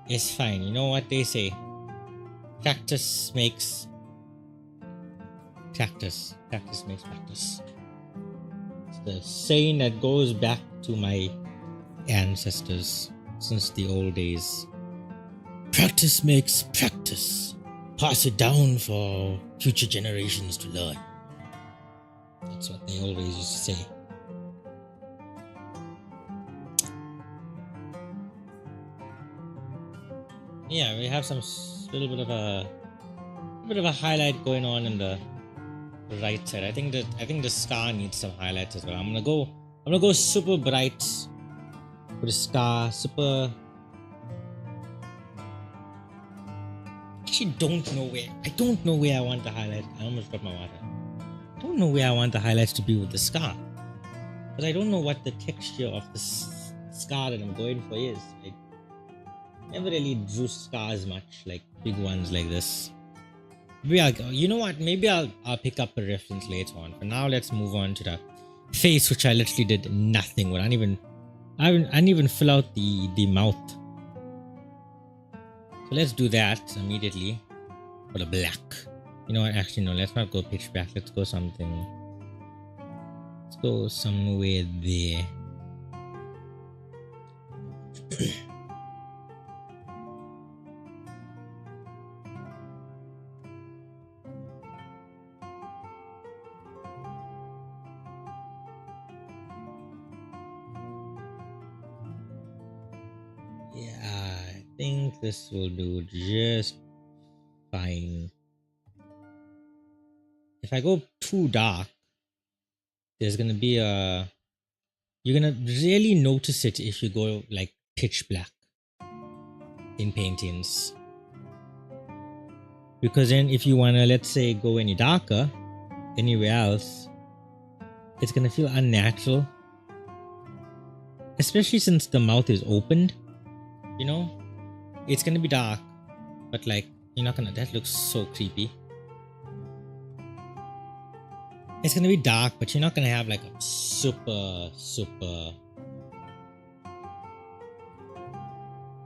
It's fine. You know what they say? Practice makes practice. Practice makes practice. It's the saying that goes back to my ancestors since the old days. Practice makes practice. Pass it down for future generations to learn. That's what they always used to say. Yeah, we have some little bit of a highlight going on in the right side. I think the scar needs some highlights as well. I'm gonna go super bright with the scar. Super. Actually, I don't know where I want the highlight. I almost dropped my water. I don't know where I want the highlights to be with the scar, but I don't know what the texture of the scar that I'm going for is. I never really drew scars much, like big ones like this. Maybe you know what? Maybe I'll pick up a reference later on. For now, let's move on to the face, which I literally did nothing with. I didn't even fill out the mouth. So let's do that immediately for the black. You know what? Actually, no. Let's not go pitch black. Let's go something. Let's go somewhere there. I think this will do just fine. If I go too dark, there's gonna be you're gonna really notice it if you go like pitch black in paintings. Because then if you wanna, let's say, go any darker anywhere else, it's gonna feel unnatural. Especially since the mouth is opened. It's gonna be dark, but like you're not gonna. That looks so creepy. It's gonna be dark, but you're not gonna have like a super.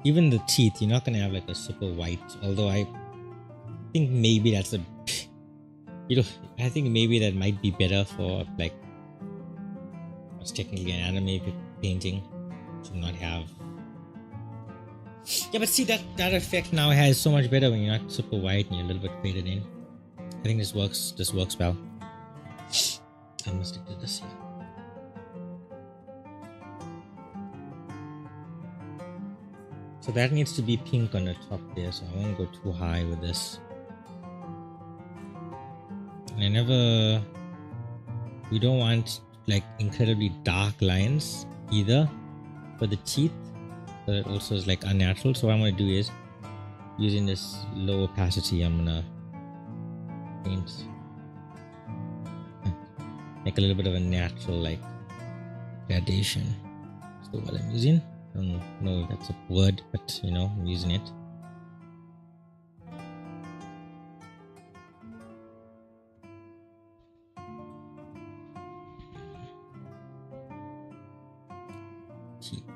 Even the teeth, you're not gonna have like a super white. Although I think maybe that's I think maybe that might be better for like what's technically an anime painting to not have. Yeah, but see that effect now has so much better when you're not super white and you're a little bit faded in. I think this works well. I'm gonna stick to this here. So that needs to be pink on the top there, so I won't go too high with this. And we don't want like incredibly dark lines either for the teeth. But it also is like unnatural. So what I'm gonna do is, using this low opacity, I'm gonna paint, make a little bit of a natural like gradation. So what I'm using, I don't know if that's a word, but I'm using it.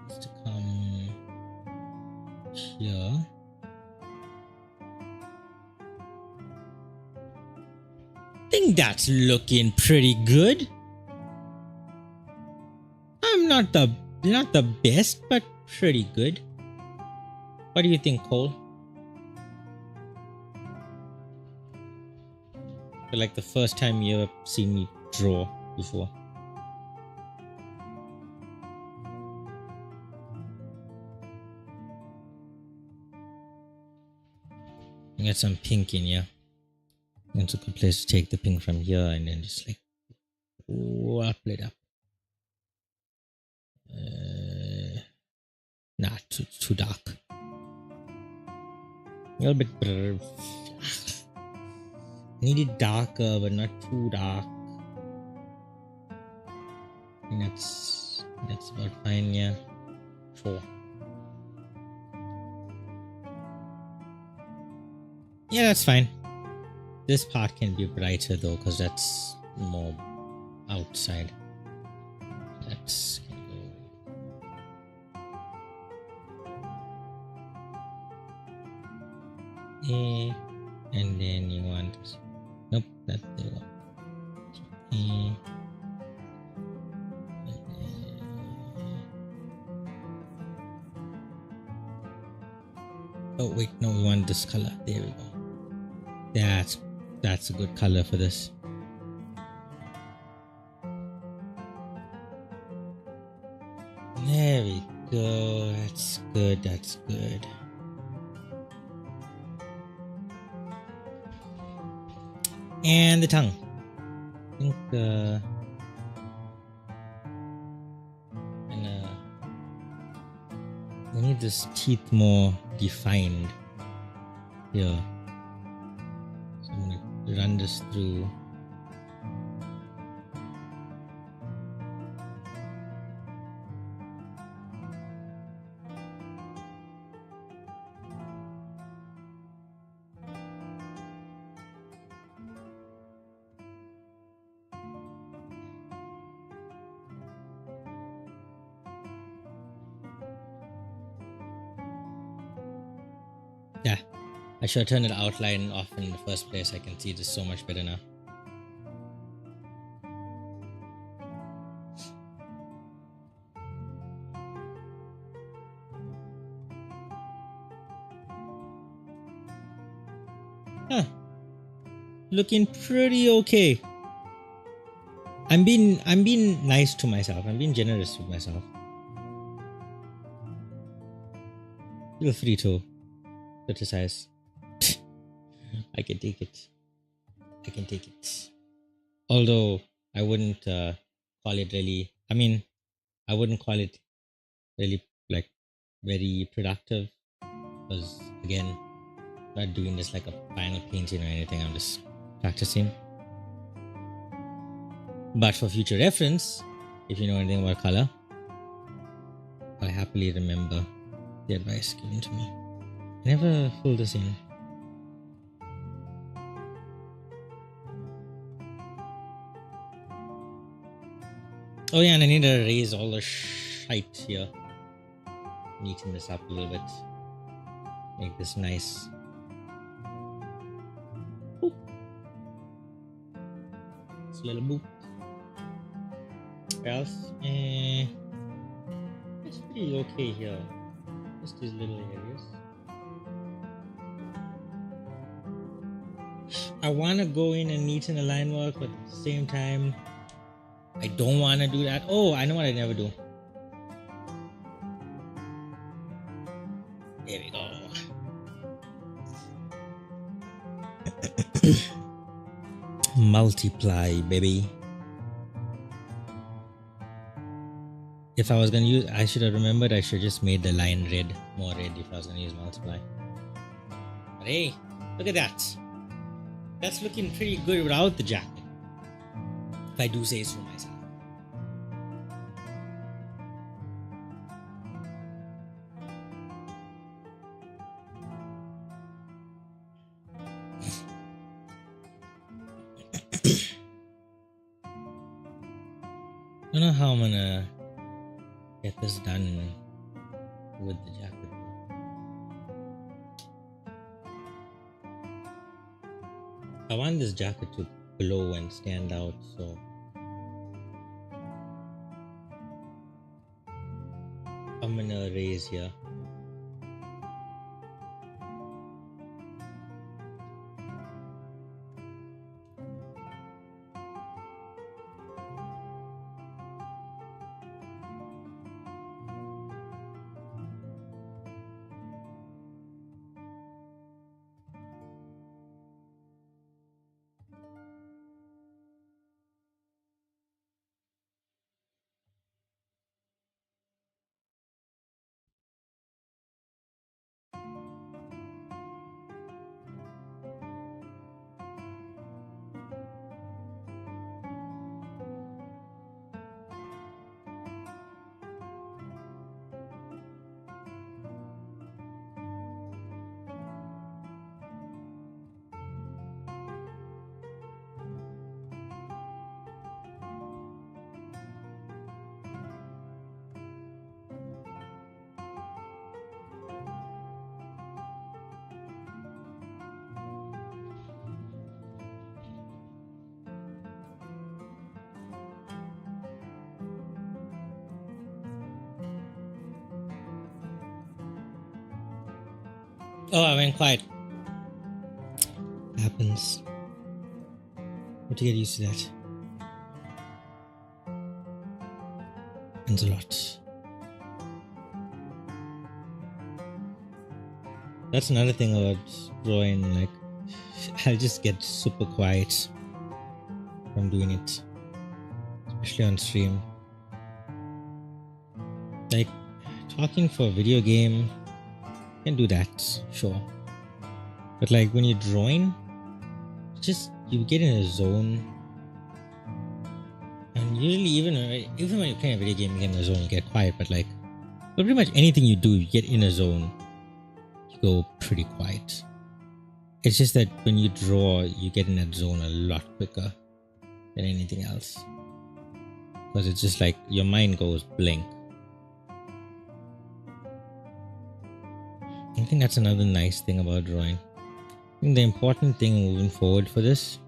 Needs to come here. think that's looking pretty good. I'm not the best, but pretty good. What do you think, Cole? Feel like the first time you ever seen me draw before. Get some pink in here. It's a good place to take the pink from here and then just like wrap it up. Nah, too dark. A little bit better. Need it darker, but not too dark. I think that's about fine, yeah. Sure. Yeah, that's fine. This part can be brighter though, because that's more outside. Let's go. And then you want, nope, that's the one. Oh wait, no, we want this color. There we go. That's a good color for this. There we go. That's good. That's good. And the tongue. I think we need this teeth more defined here. So I'm gonna run this through. Yeah, I should have turned the outline off in the first place. I can see this so much better now. Huh. Looking pretty okay. I'm being nice to myself. I'm being generous with myself. Feel free to criticize. I can take it. I can take it. Although I wouldn't call it really. I mean, I wouldn't call it really like very productive, because again, I'm not doing this like a final painting or anything. I'm just practicing. But for future reference, if you know anything about color, I'll happily remember the advice given to me. I never fill this in. Oh yeah, and I need to erase all the shite here. Neaten this up a little bit. Make this nice. Boop. It's a little boop. What else? It's pretty okay here. Just these little areas. I want to go in and neaten the line work, but at the same time, I don't want to do that. Oh, I know what I never do. There we go. Multiply, baby. If I was gonna use, I should have remembered. I should have just made the line red, more red, if I was gonna use multiply. But hey, look at that. That's looking pretty good without the jacket, if I do say so myself. I don't know how I'm gonna get this done with the jacket. I want this jacket to glow and stand out. So I'm gonna raise here. Oh, I went quiet. Happens. Have to get used to that. Happens a lot. That's another thing about drawing. Like, I'll just get super quiet from doing it, especially on stream. Like, talking for a video game, you can do that, sure. But like when you're drawing, just you get in a zone. And usually even when you're playing a video game, you get in a zone, you get quiet. But like, pretty much anything you do, you get in a zone, you go pretty quiet. It's just that when you draw, you get in that zone a lot quicker than anything else. Because it's just like your mind goes blank. I think that's another nice thing about drawing. I think the important thing moving forward for this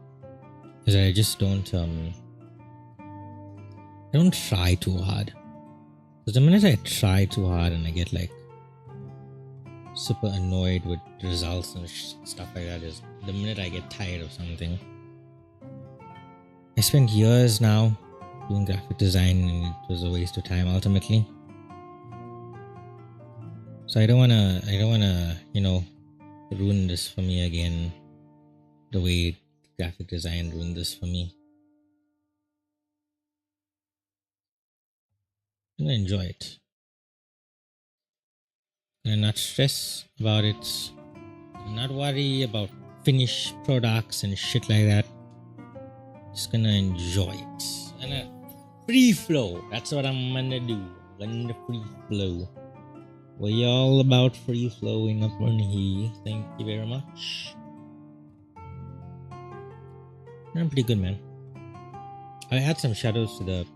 is that I just don't try too hard. Because the minute I try too hard and I get like super annoyed with results and stuff like that, is the minute I get tired of something. I spent years now doing graphic design and it was a waste of time ultimately. So I don't wanna, ruin this for me again the way graphic design ruined this for me. I'm gonna enjoy it. And not stress about it. Not worry about finished products and shit like that. Just gonna enjoy it. And free flow. That's what I'm gonna do. I'm gonna free flow. We're all about free flowing up on here. Thank you very much. I'm pretty good, man. I add some shadows to the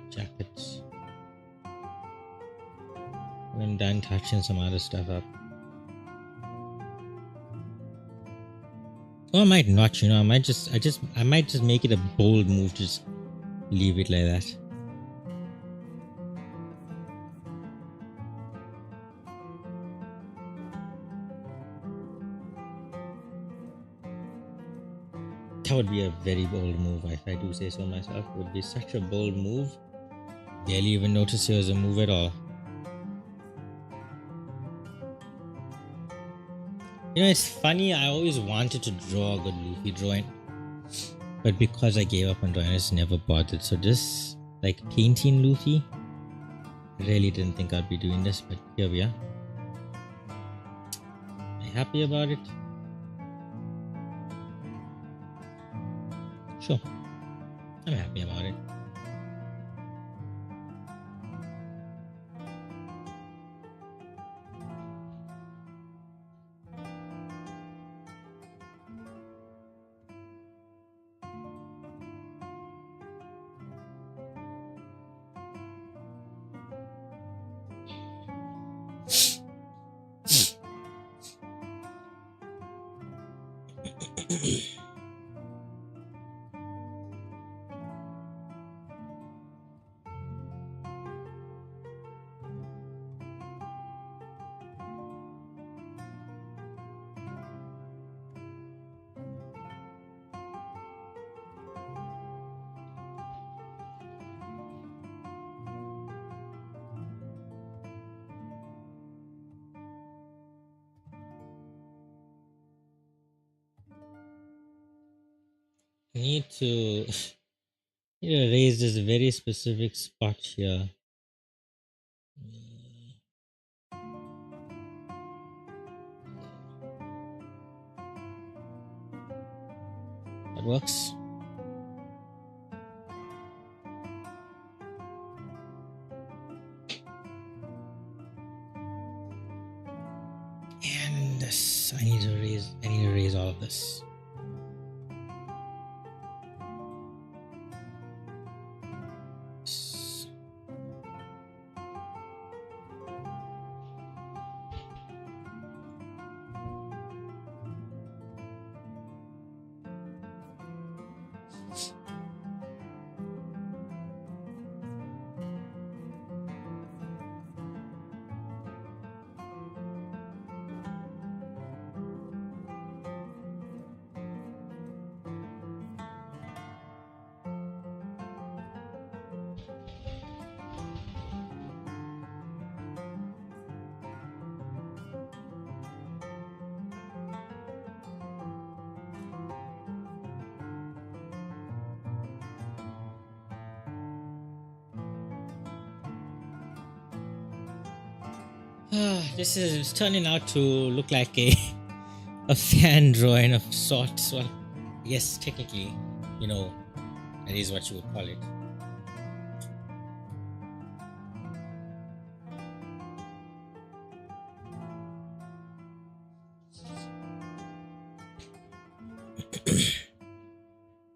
jackets. I'm done touching some other stuff up. Or I might not, I might just make it a bold move, just leave it like that. That would be a very bold move, if I do say so myself. It would be such a bold move. Barely even notice it as a move at all. It's funny, I always wanted to draw a good Lofi drawing. But because I gave up on drawing, I just never bothered. So this, like painting Lofi, I really didn't think I'd be doing this, but here we are. Am I happy about it? Sure. I'm happy about it. Need to raise this very specific spot here. That works. And this, I need to raise all of this. This is turning out to look like a fan drawing of sorts. Well, yes, technically, that is what you would call it.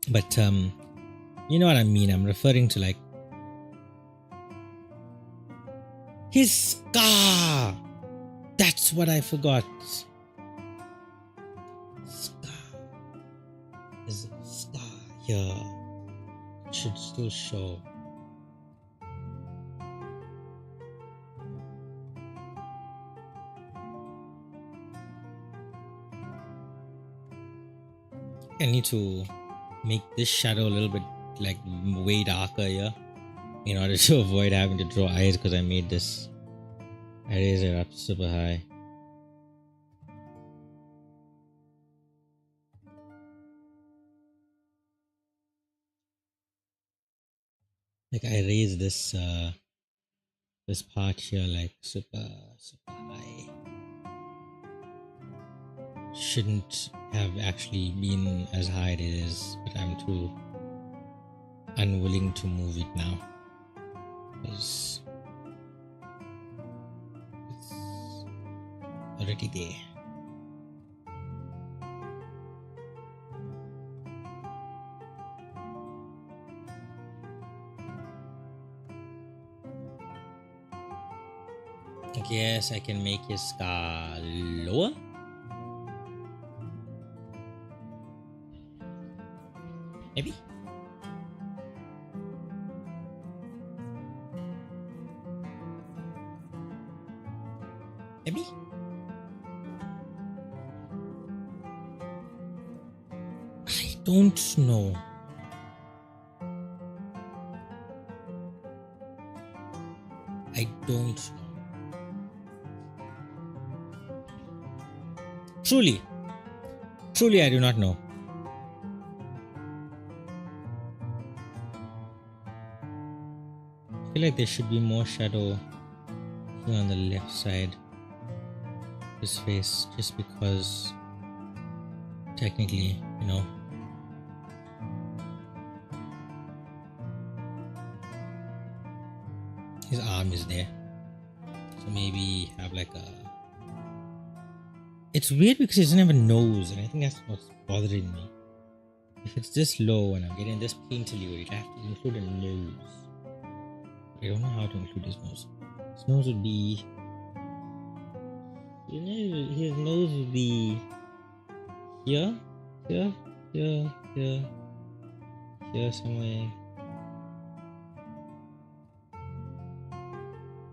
But you know what I mean. I'm referring to like his scar. That's what I forgot. Scar. There's a scar here. It should still show. I need to make this shadow a little bit like way darker here in order to avoid having to draw eyes, because I made this. I raised it up super high. Like I raised this this part here like super high. Shouldn't have actually been as high it is, but I'm too unwilling to move it now because it's already there. I guess I can make his scar lower. Maybe. Maybe. I don't know. I don't know. Truly, I do not know. I feel like there should be more shadow here on the left side of his face, just because technically, his arm is there. So maybe have like a... It's weird because he doesn't have a nose, and I think that's what's bothering me. If it's this low and I'm getting this painterly, you'd have to include a nose. I don't know how to include his nose. His nose would be... his nose would be here. Here, here, here, here somewhere.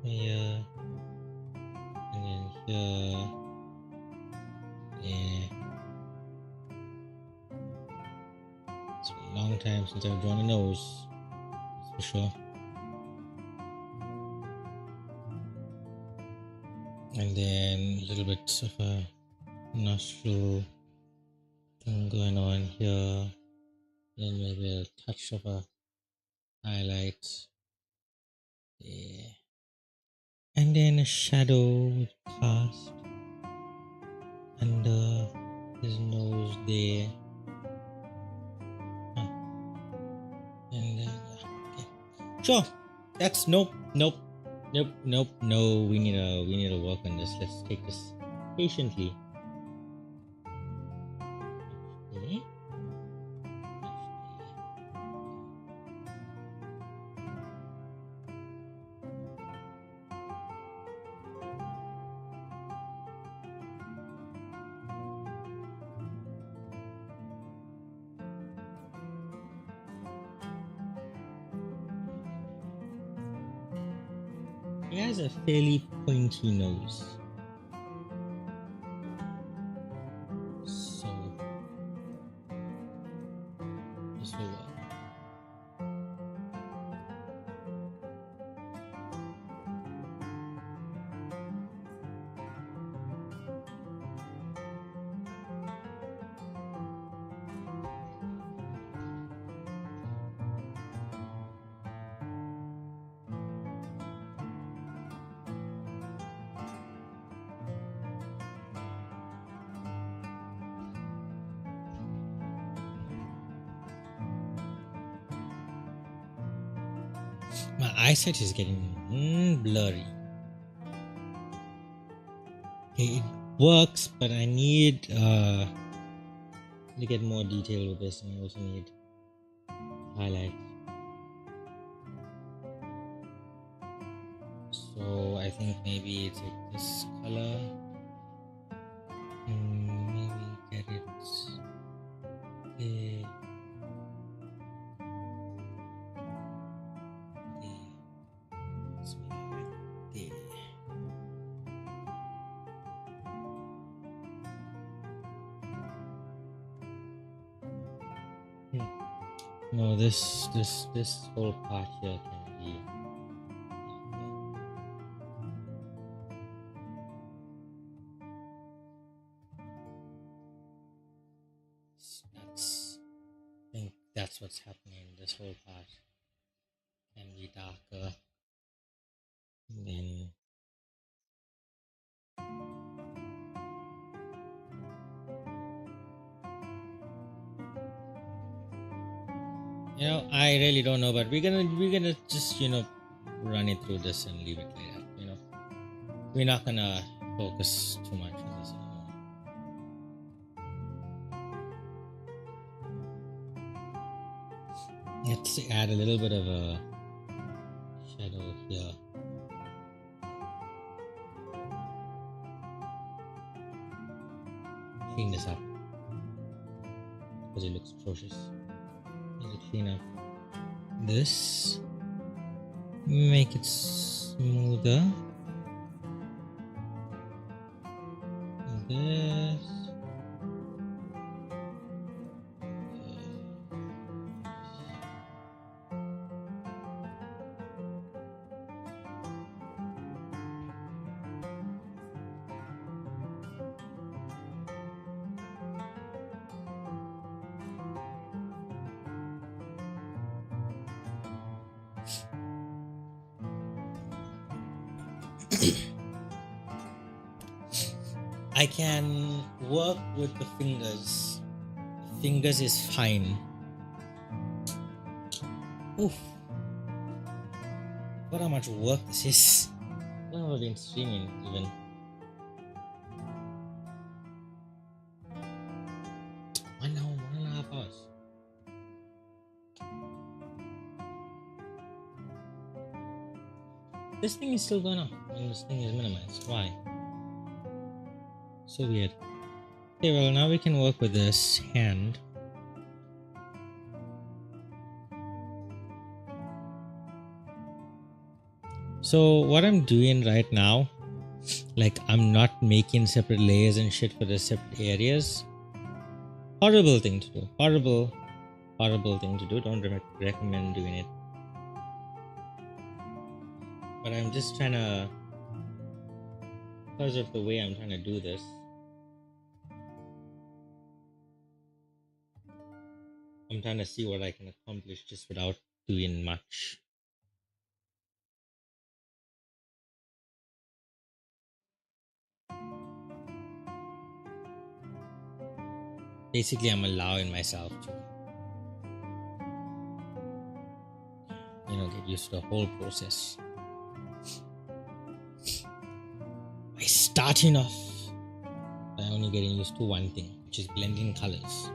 Here, and then here. Yeah. It's been a long time since I've drawn a nose, that's for sure. And then a little bit of a nostril thing going on here. Then maybe a touch of a highlight there. And then a shadow cast under his nose there. And then, okay. Sure. That's nope. No. We need to work on this. Let's take this patiently. Okay. He has a fairly pointy nose. So my eyesight is getting blurry. Okay, it works, but I need to get more detail with this, and I also need highlights. So I think maybe it's like this color. Maybe get it there. No, this whole part here can be. I think that's what's happening. This whole part can be darker. And then I really don't know, but we're gonna just run it through this and leave it like that. We're not gonna focus too much on this anymore. Let's add a little bit of a shadow here. Clean this up because it looks atrocious. Need to clean up this, make it smoother. This. I can work with the fingers. Fingers is fine. Oof. What how much work this is. I've never been streaming even. One and a half hours. This thing is still going on when this thing is minimized. Why? So weird. Okay, well, now we can work with this hand. So what I'm doing right now, like I'm not making separate layers and shit for the separate areas. Horrible thing to do. Horrible thing to do. Don't recommend doing it. But I'm just trying to, because of the way I'm trying to do this, I'm trying to see what I can accomplish just without doing much. Basically, I'm allowing myself to, get used to the whole process. By starting off by only getting used to one thing, which is blending colors.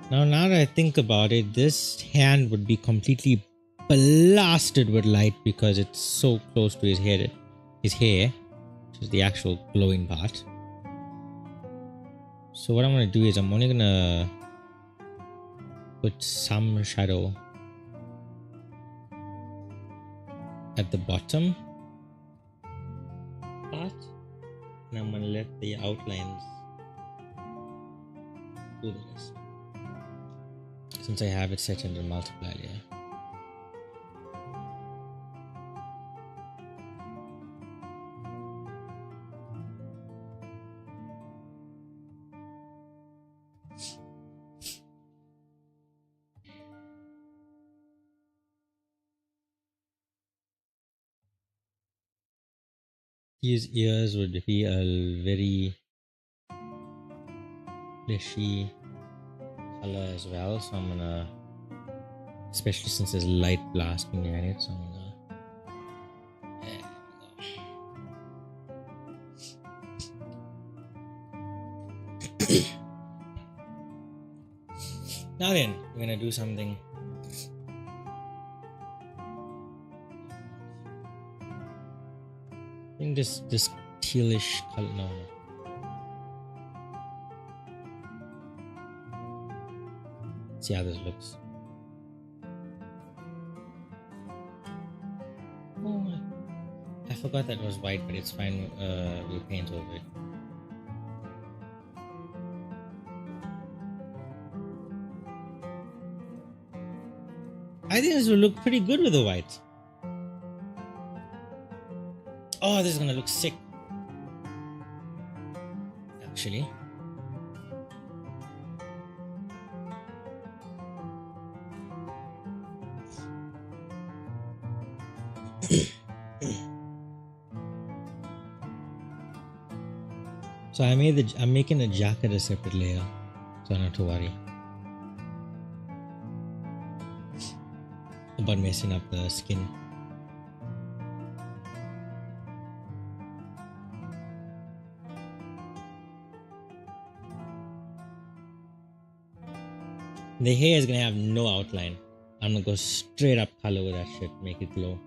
Now that I think about it, this hand would be completely blasted with light because it's so close to his hair, which is the actual glowing part. So what I'm gonna do is I'm only gonna put some shadow at the bottom part, and I'm gonna let the outlines do the rest. Since I have it set in the multiply layer. His ears would be a very fleshy color as well, so I'm gonna, especially since there's light blasting behind it, so I'm gonna, now then, we're gonna do something. I think this tealish color. No. See how this looks. Oh my! I forgot that was white, but it's fine. We'll paint over it. I think this will look pretty good with the white. Oh, this is gonna look sick. Actually. So I'm making the jacket a separate layer, so not to worry about messing up the skin. The hair is gonna have no outline. I'm gonna go straight up color with that shit, make it glow.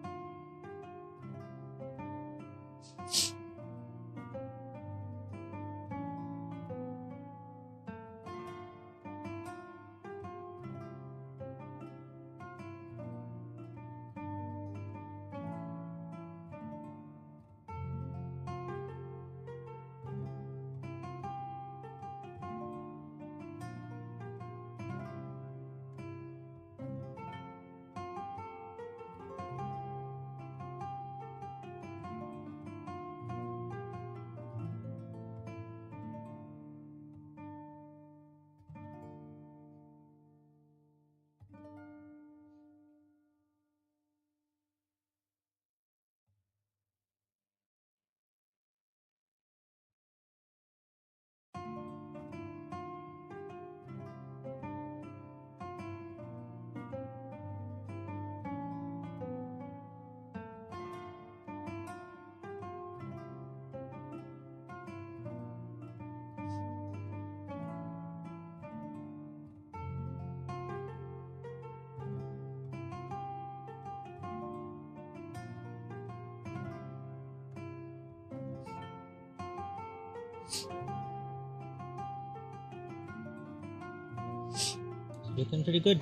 Looking pretty good.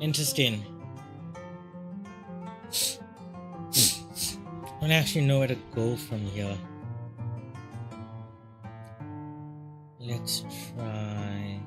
Interesting. I don't actually know where to go from here. Let's try.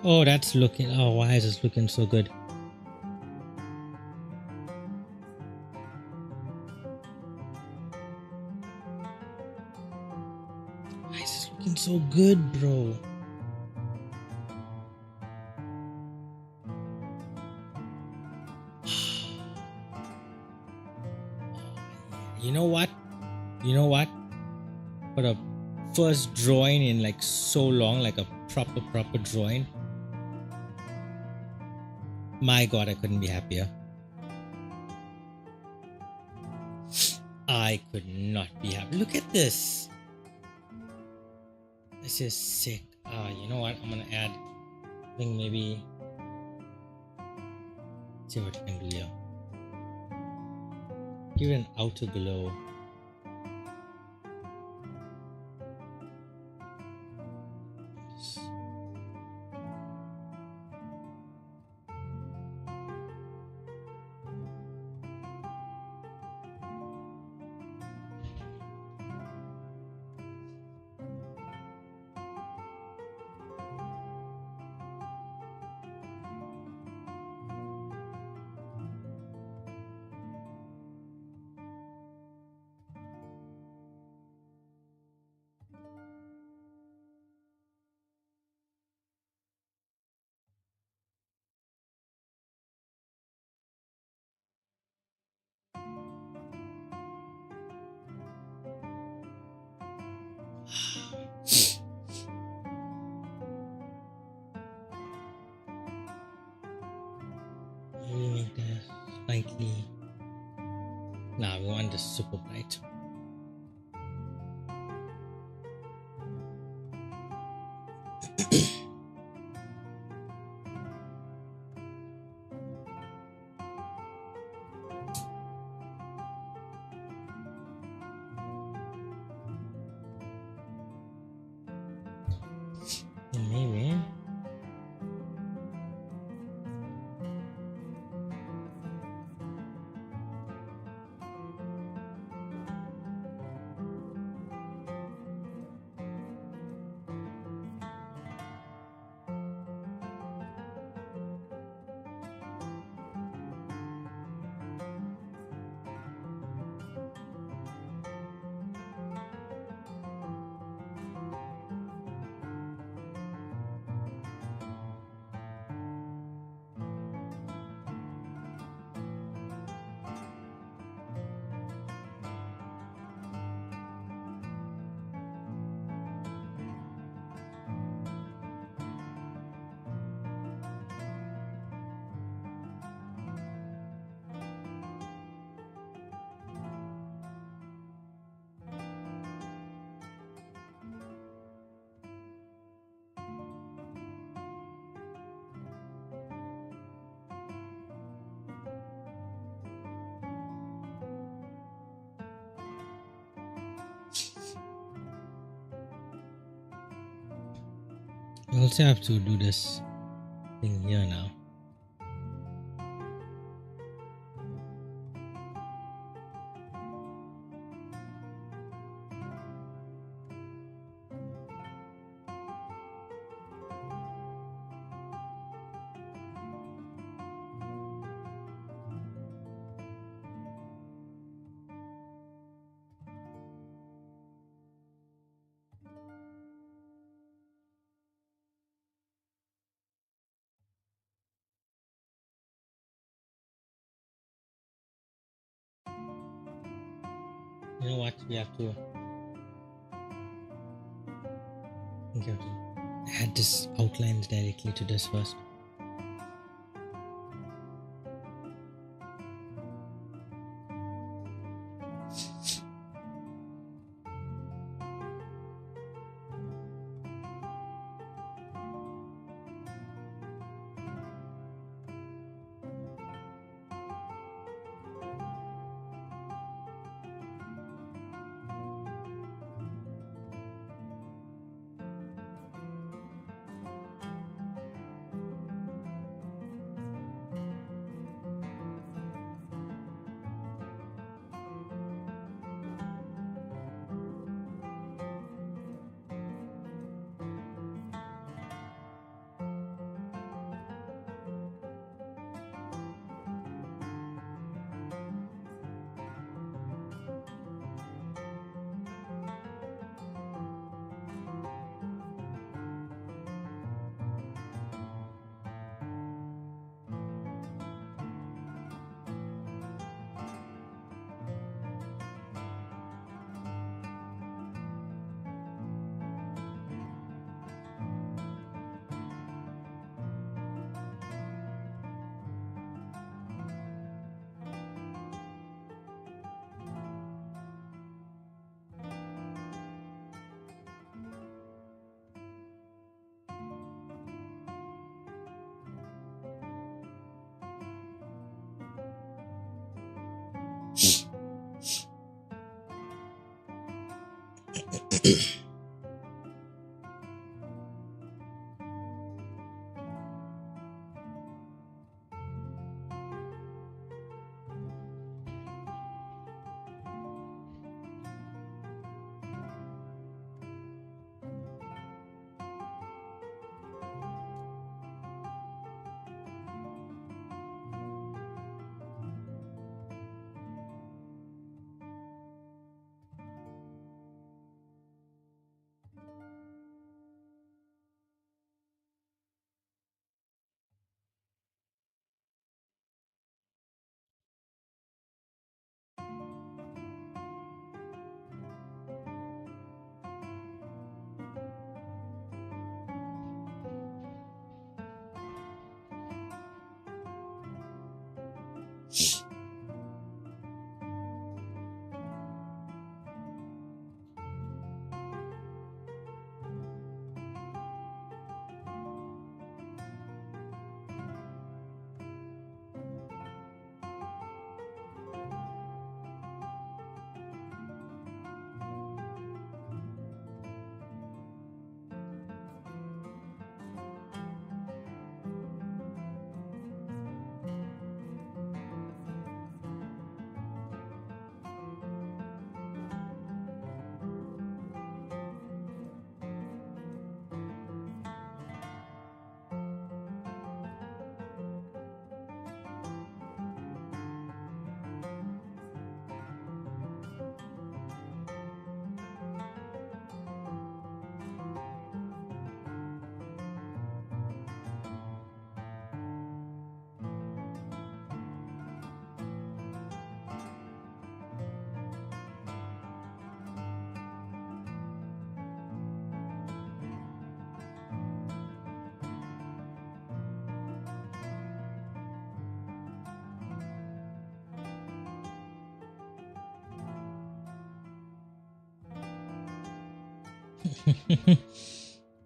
Oh, that's looking. Oh, why is this looking so good? Why is this looking so good, bro? You know what? You know what? For the first drawing in like so long, like a proper drawing. My God, I couldn't be happier. I could not be happy. Look at this. This is sick. You know what? I'm gonna add. I think maybe. Let's see what I can do here. Give it an outer glow. Maybe make that slightly. Nah, we want this super bright. Maybe. You also have to do this thing here now. You know what? We have to. I think you have to add this outlines directly to this first.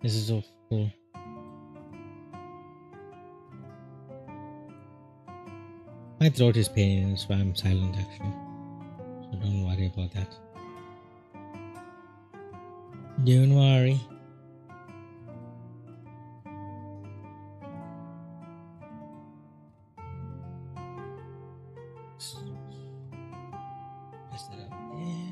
This is so cool. My throat is paining, so I'm silent actually. So don't worry about that. Don't worry. Press that up there.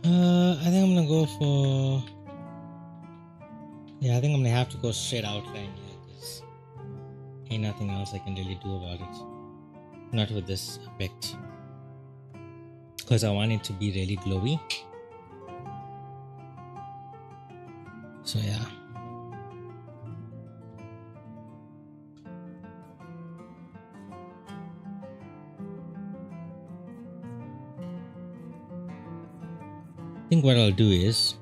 I think I'm gonna go for. Yeah, I think I'm gonna have to go straight outline here because ain't nothing else I can really do about it. Not with this effect. Because I want it to be really glowy. So yeah. I think what I'll do is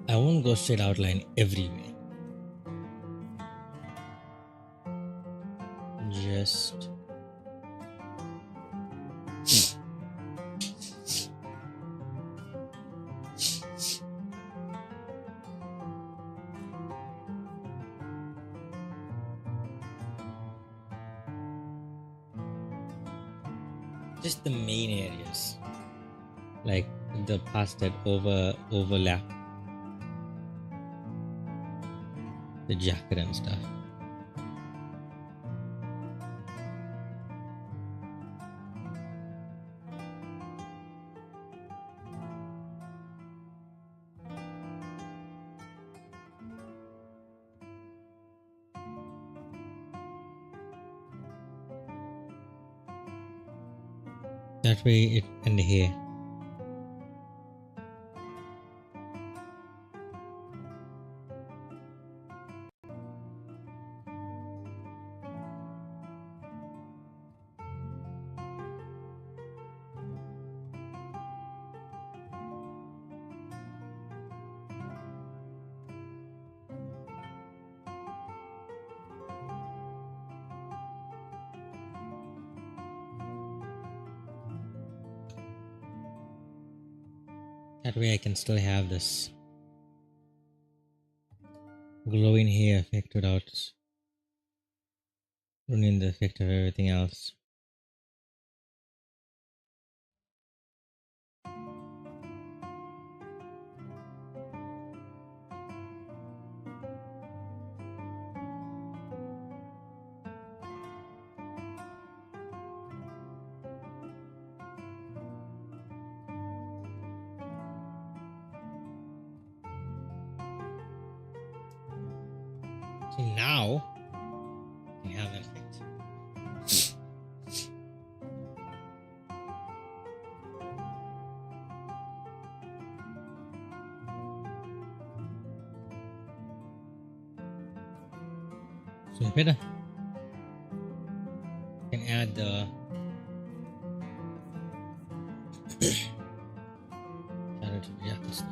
I won't go straight outline everywhere. Just the main areas, like the parts that overlap the jacket and stuff. That way it and the hair. That way I can still have this glowing hair effect without ruining the effect of everything else. So now I can have that effect. So better. You can add the shadow to the jacket stuff.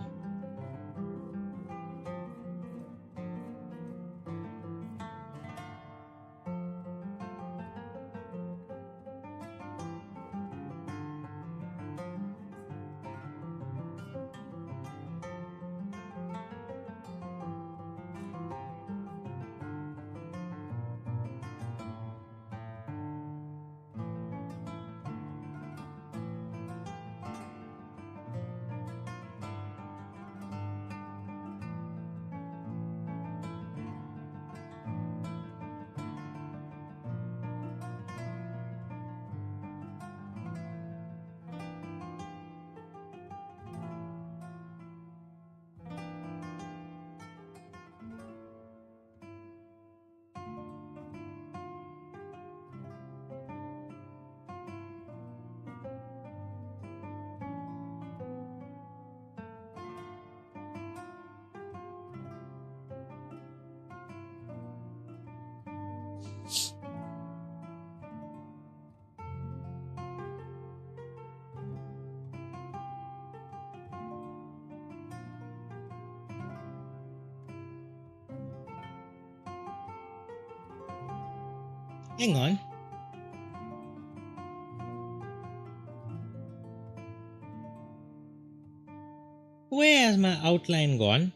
Hang on. Where has my outline gone?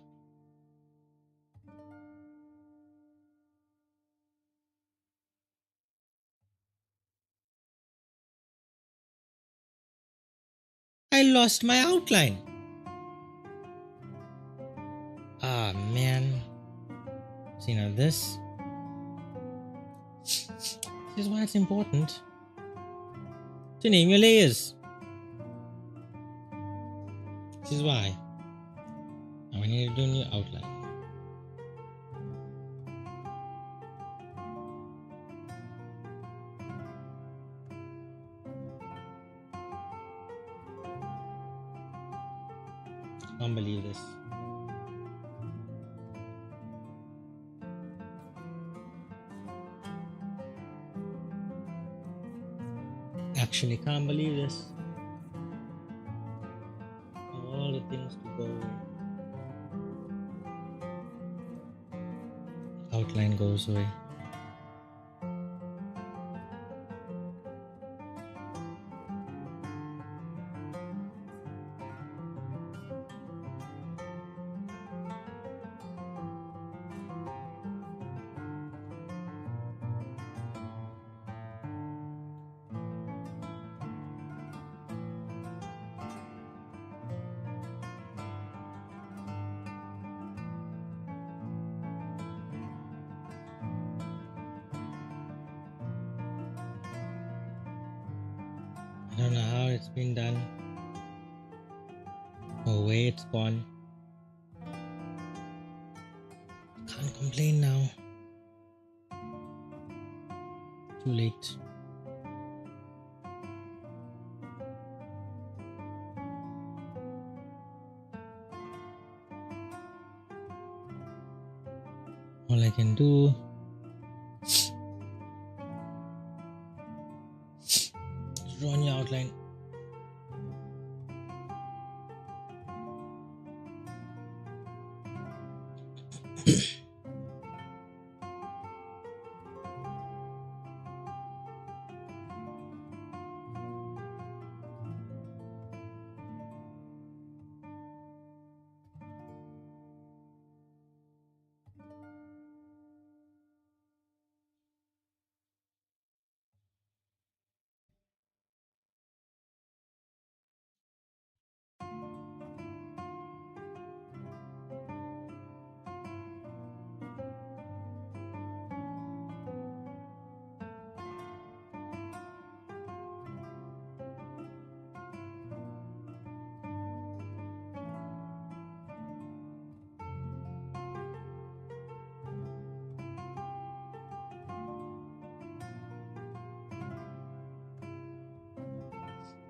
I lost my outline. Ah, man. See, now this is why it's important to name your layers. This is why now I need to do a new outline. Can't believe this. Actually can't believe this. All the things to go away. Outline goes away. I don't know how it's been done or where it's gone. Can't complain now. Too late. All I can do is draw a new outline.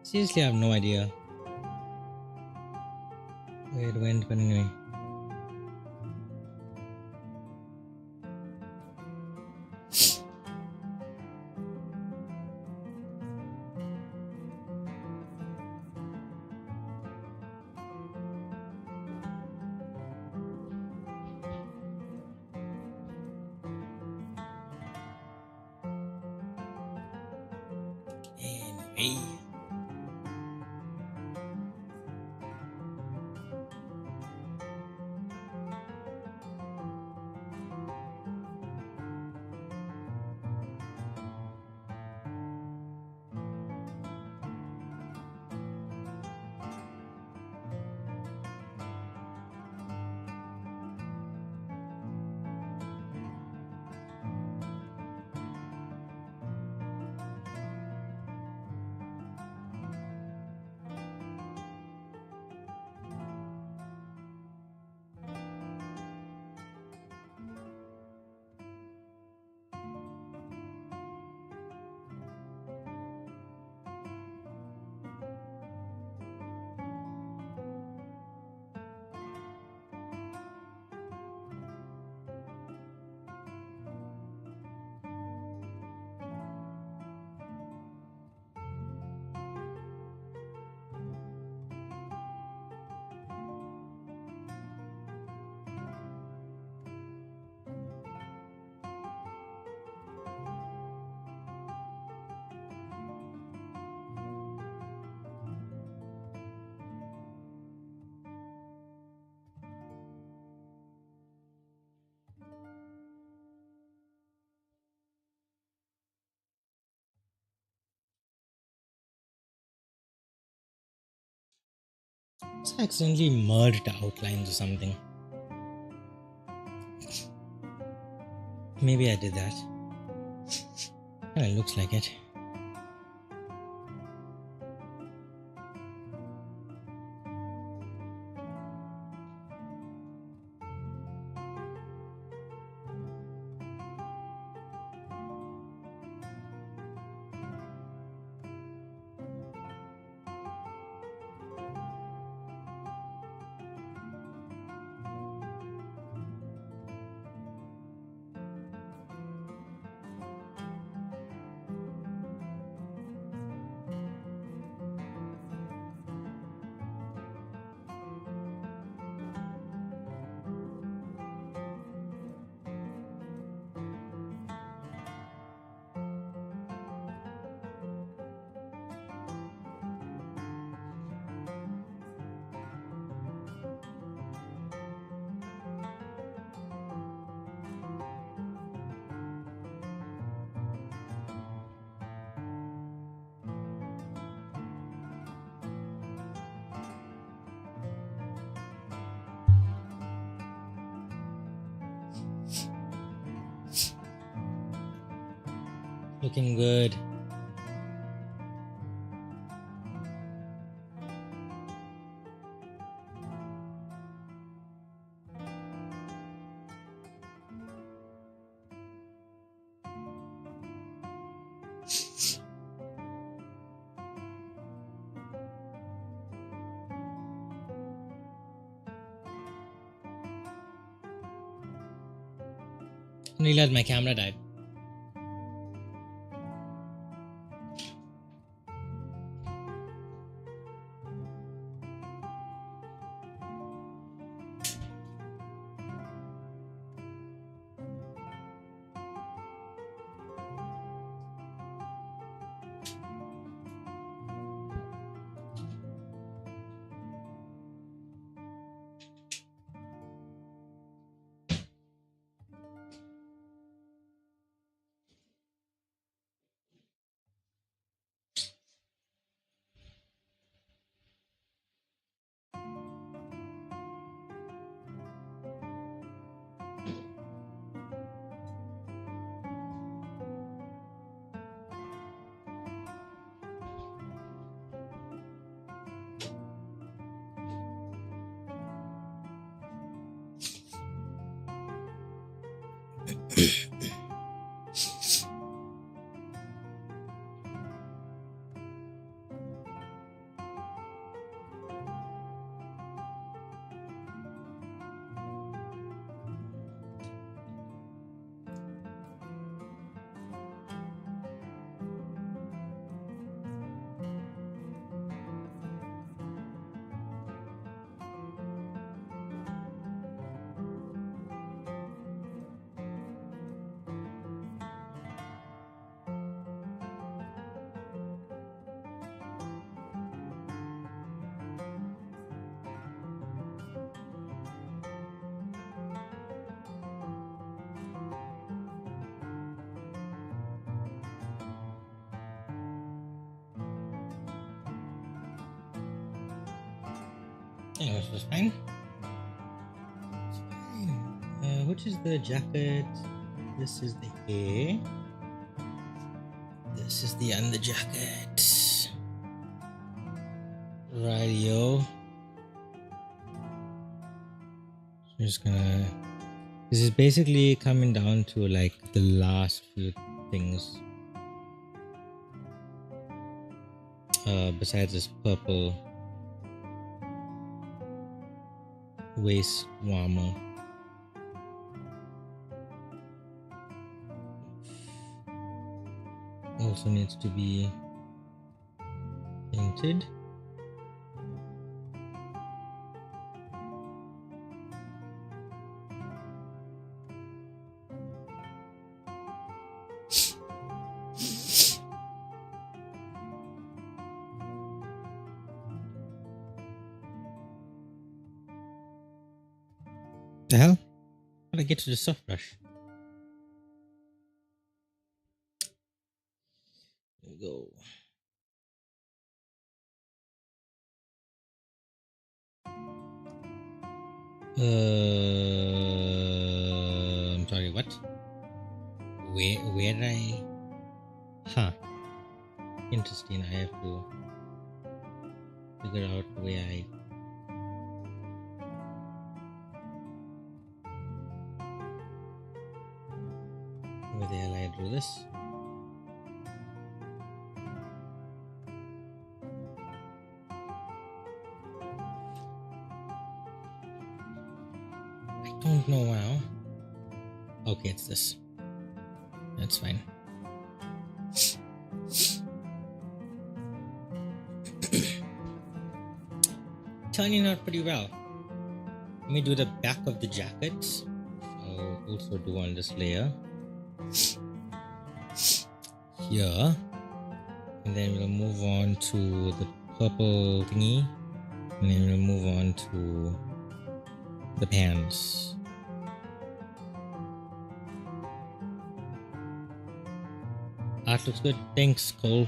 Seriously, I have no idea where it went, but anyway. Anyway. Just accidentally merged outlines or something. Maybe I did that. It looks like it. Looking good. I realized my camera died. Yeah, this was fine. It's fine. Which is the jacket? This is the hair. This is the underjacket. Radio. I'm just gonna. This is basically coming down to like the last few things. Besides this purple waist warmer. Also needs to be painted. The hell? How did I get to the soft brush? There we go. I'm sorry, what? Where did I? Huh. Interesting, I have to figure out where I. Where the hell I drew this? I don't know now. Okay, it's this. That's fine. Turning out pretty well. Let me do the back of the jacket. I'll also do on this layer. Here. And then we'll move on to the purple thingy. And then we'll move on to the pants. Art looks good. Thanks, Cole.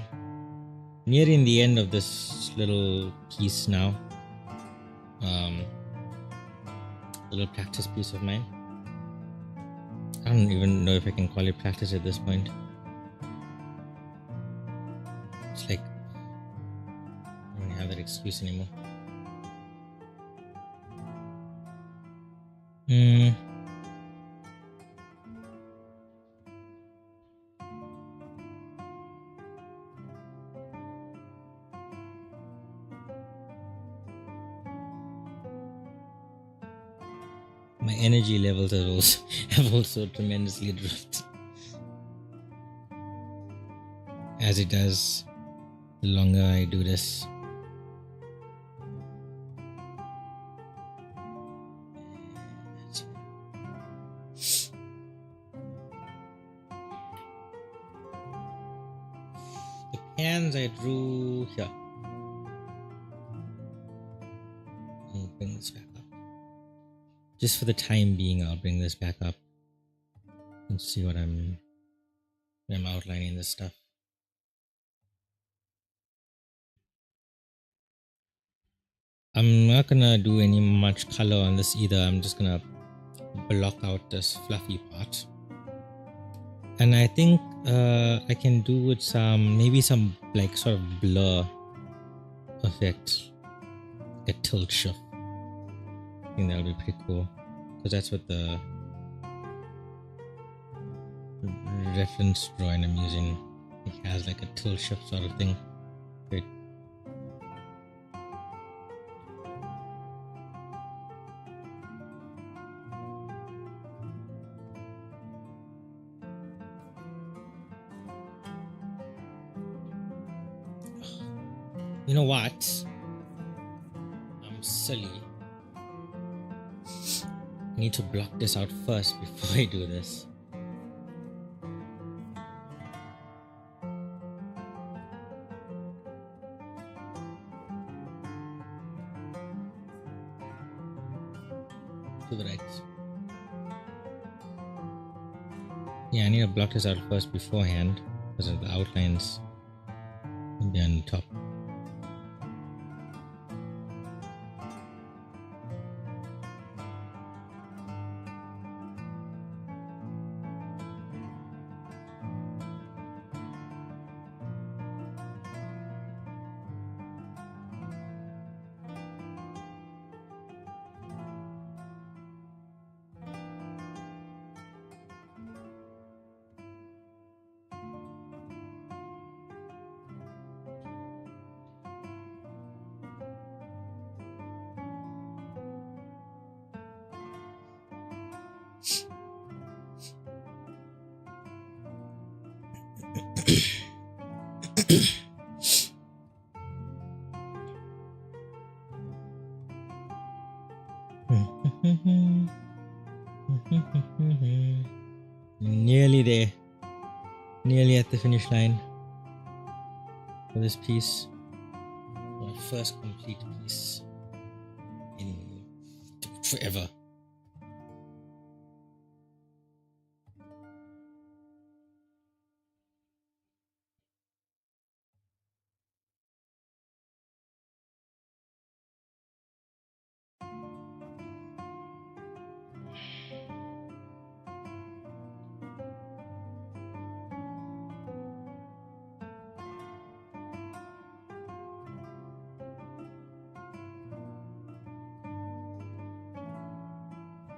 Nearing the end of this little piece now. Little practice piece of mine. I don't even know if I can call it practice at this point. excuse anymore. My energy levels have also tremendously dropped, as it does the longer I do this. The pans I drew here. I'll bring this back up. Just for the time being, I'll bring this back up and see what I'm outlining this stuff. I'm not gonna do any much color on this either. I'm just gonna block out this fluffy part, and I think I can do with maybe some like sort of blur effect, a tilt shift. I think that would be pretty cool, because that's what the reference drawing I'm using, it has like a tilt shift sort of thing. Great. You know what? I'm silly. I need to block this out first before I do this. To the right. Yeah, I need to block this out first beforehand because of the outlines will be on the top. Nearly there. Nearly at the finish line for this piece. My first complete piece in forever.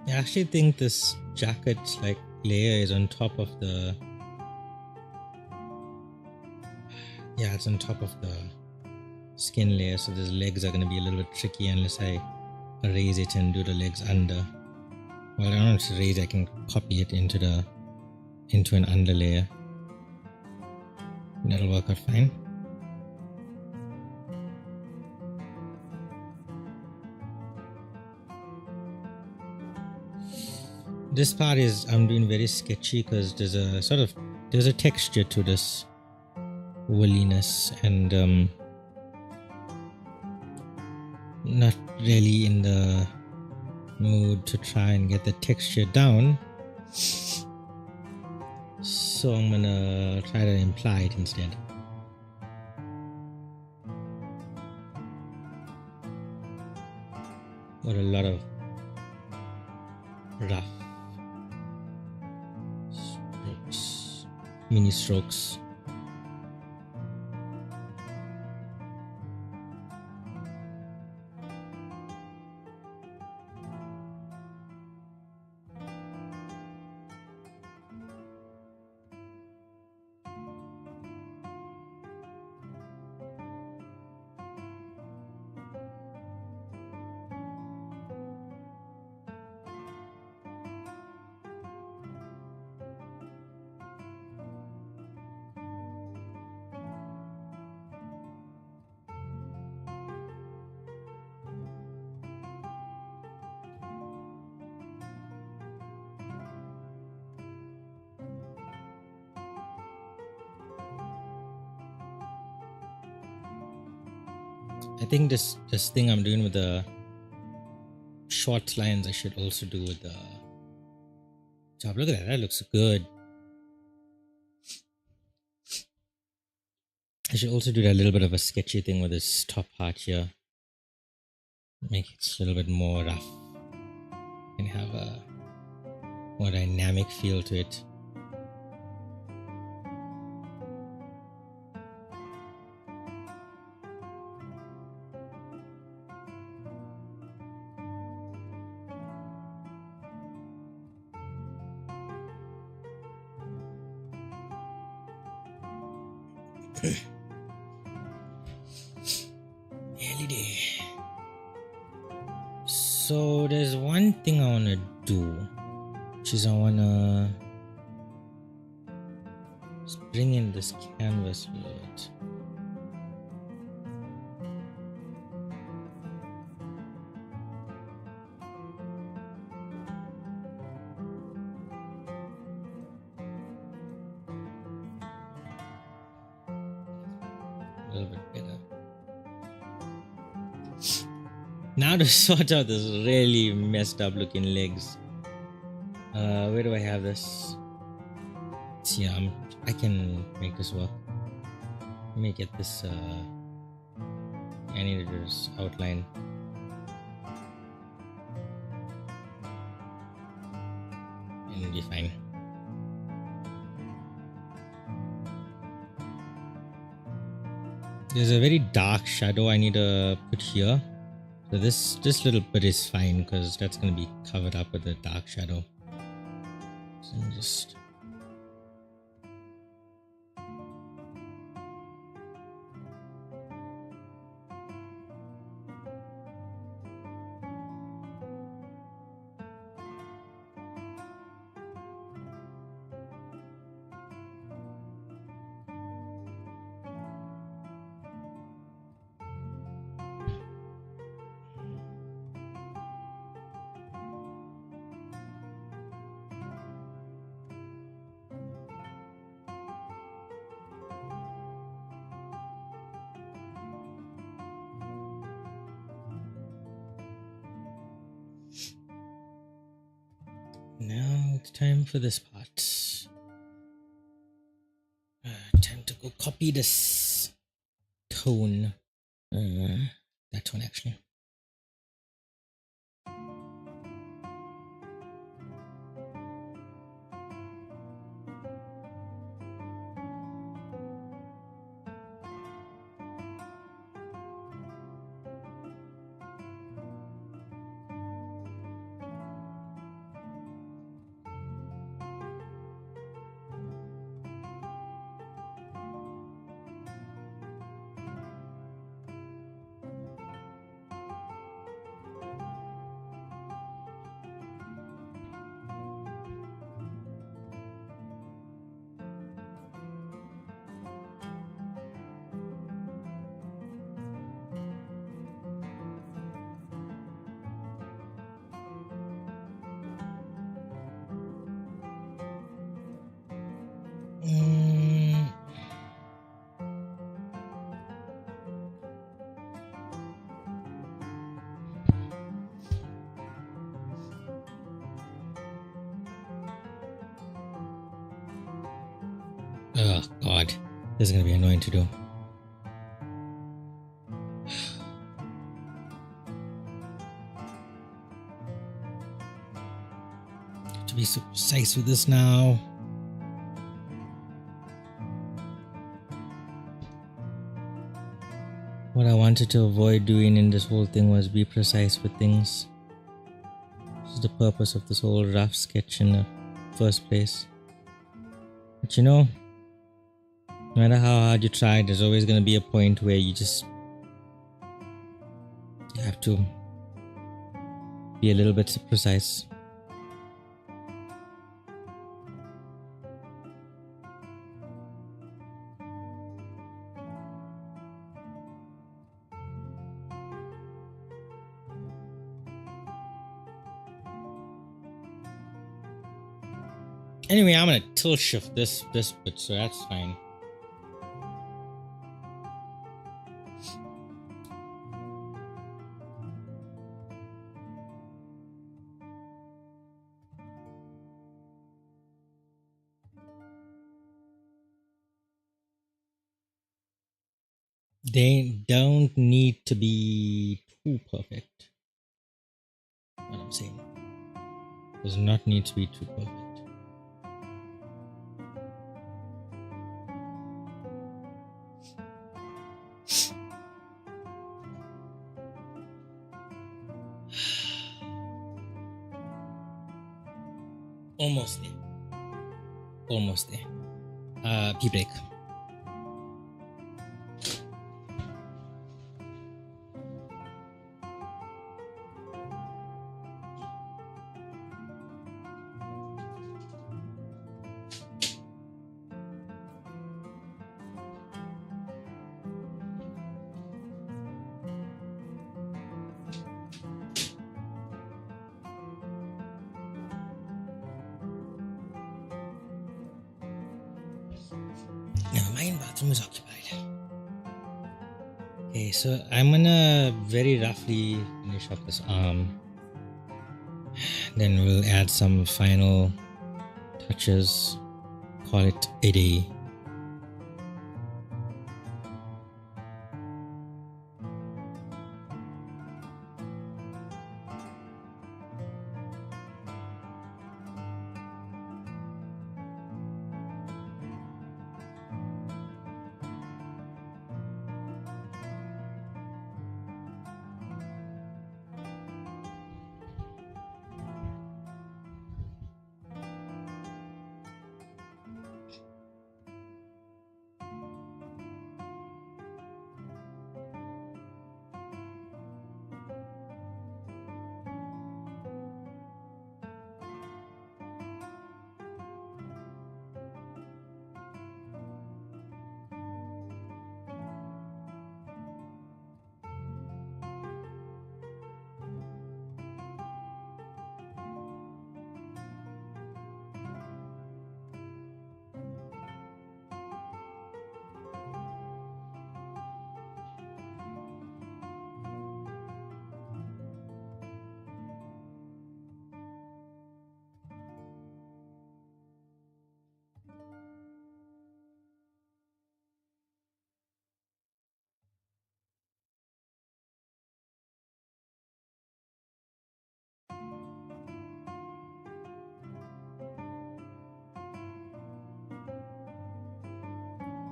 I actually think this jacket like layer is on top of the, yeah, it's on top of the skin layer, so these legs are going to be a little bit tricky unless I raise it and do the legs under. Well, I don't have to raise, I can copy it into an under layer. That'll work out fine. This part is, I'm doing very sketchy because there's a texture to this woolliness, and not really in the mood to try and get the texture down, so I'm gonna try to imply it instead. Got a lot of rough strokes, mini strokes. I think this thing I'm doing with the short lines, I should also do with the top. Look at that. That looks good. I should also do that little bit of a sketchy thing with this top part here. Make it a little bit more rough and have a more dynamic feel to it. Early day. So there's one thing I want to do, which is I want to bring in this canvas a bit. A little bit better. Now to sort out this really messed up looking legs. Where do I have this? See, I can make this work. Let me get this. I need to do this outline. And it'll be fine. There's a very dark shadow I need to put here. So this little bit is fine because that's going to be covered up with a dark shadow. So I'm just... Now it's time for this part. Time to go copy this tone. That tone actually. Oh god, this is gonna be annoying to do. To be so precise with this now. What I wanted to avoid doing in this whole thing was be precise with things. This is the purpose of this whole rough sketch in the first place. But you know, no matter how hard you try, there's always going to be a point where you have to be a little bit precise. Anyway, I'm gonna tilt shift this bit, so that's fine. They don't need to be too perfect. What I'm saying does not need to be too perfect. Almost there. Almost there. Pee break. Never mind, bathroom is occupied. Okay, so I'm gonna very roughly finish up this arm. Then we'll add some final touches. Call it a day.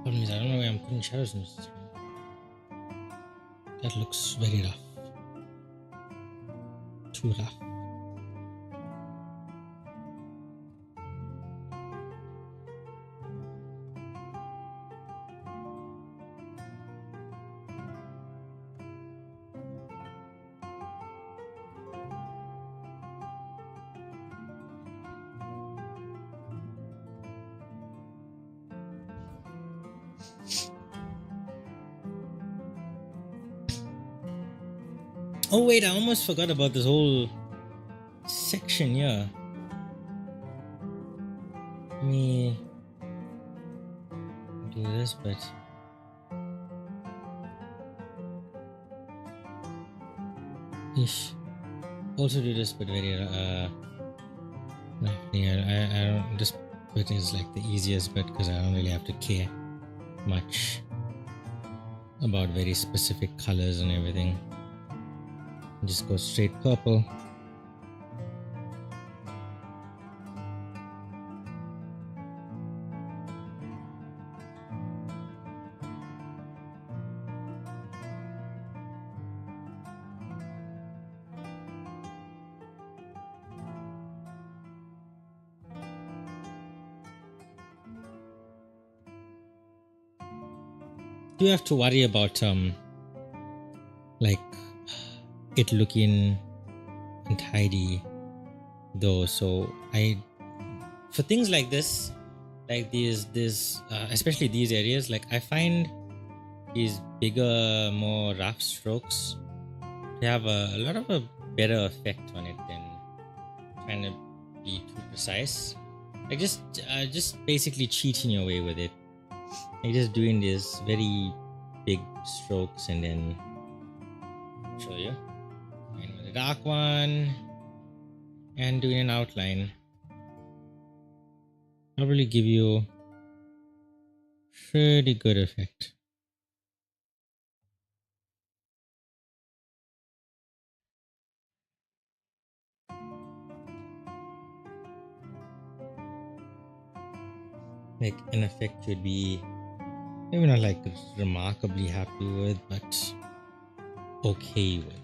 Problem is, I don't know where I'm putting shadows in this. That looks very rough. Too rough. Oh wait, I almost forgot about this whole section here. Let me do this, but ish. Also do this, but very I don't. This bit is like the easiest bit because I don't really have to care much about very specific colors and everything. Just go straight purple. Do you have to worry about like it looking untidy though? So for things like this, like these especially these areas, like I find these bigger, more rough strokes to have a lot of a better effect on it than trying to be too precise. Like just basically cheating your way with it. Like just doing these very big strokes and then show you. And with the dark one and doing an outline. Probably give you pretty good effect. like an effect you'd be maybe not like remarkably happy with, but okay with.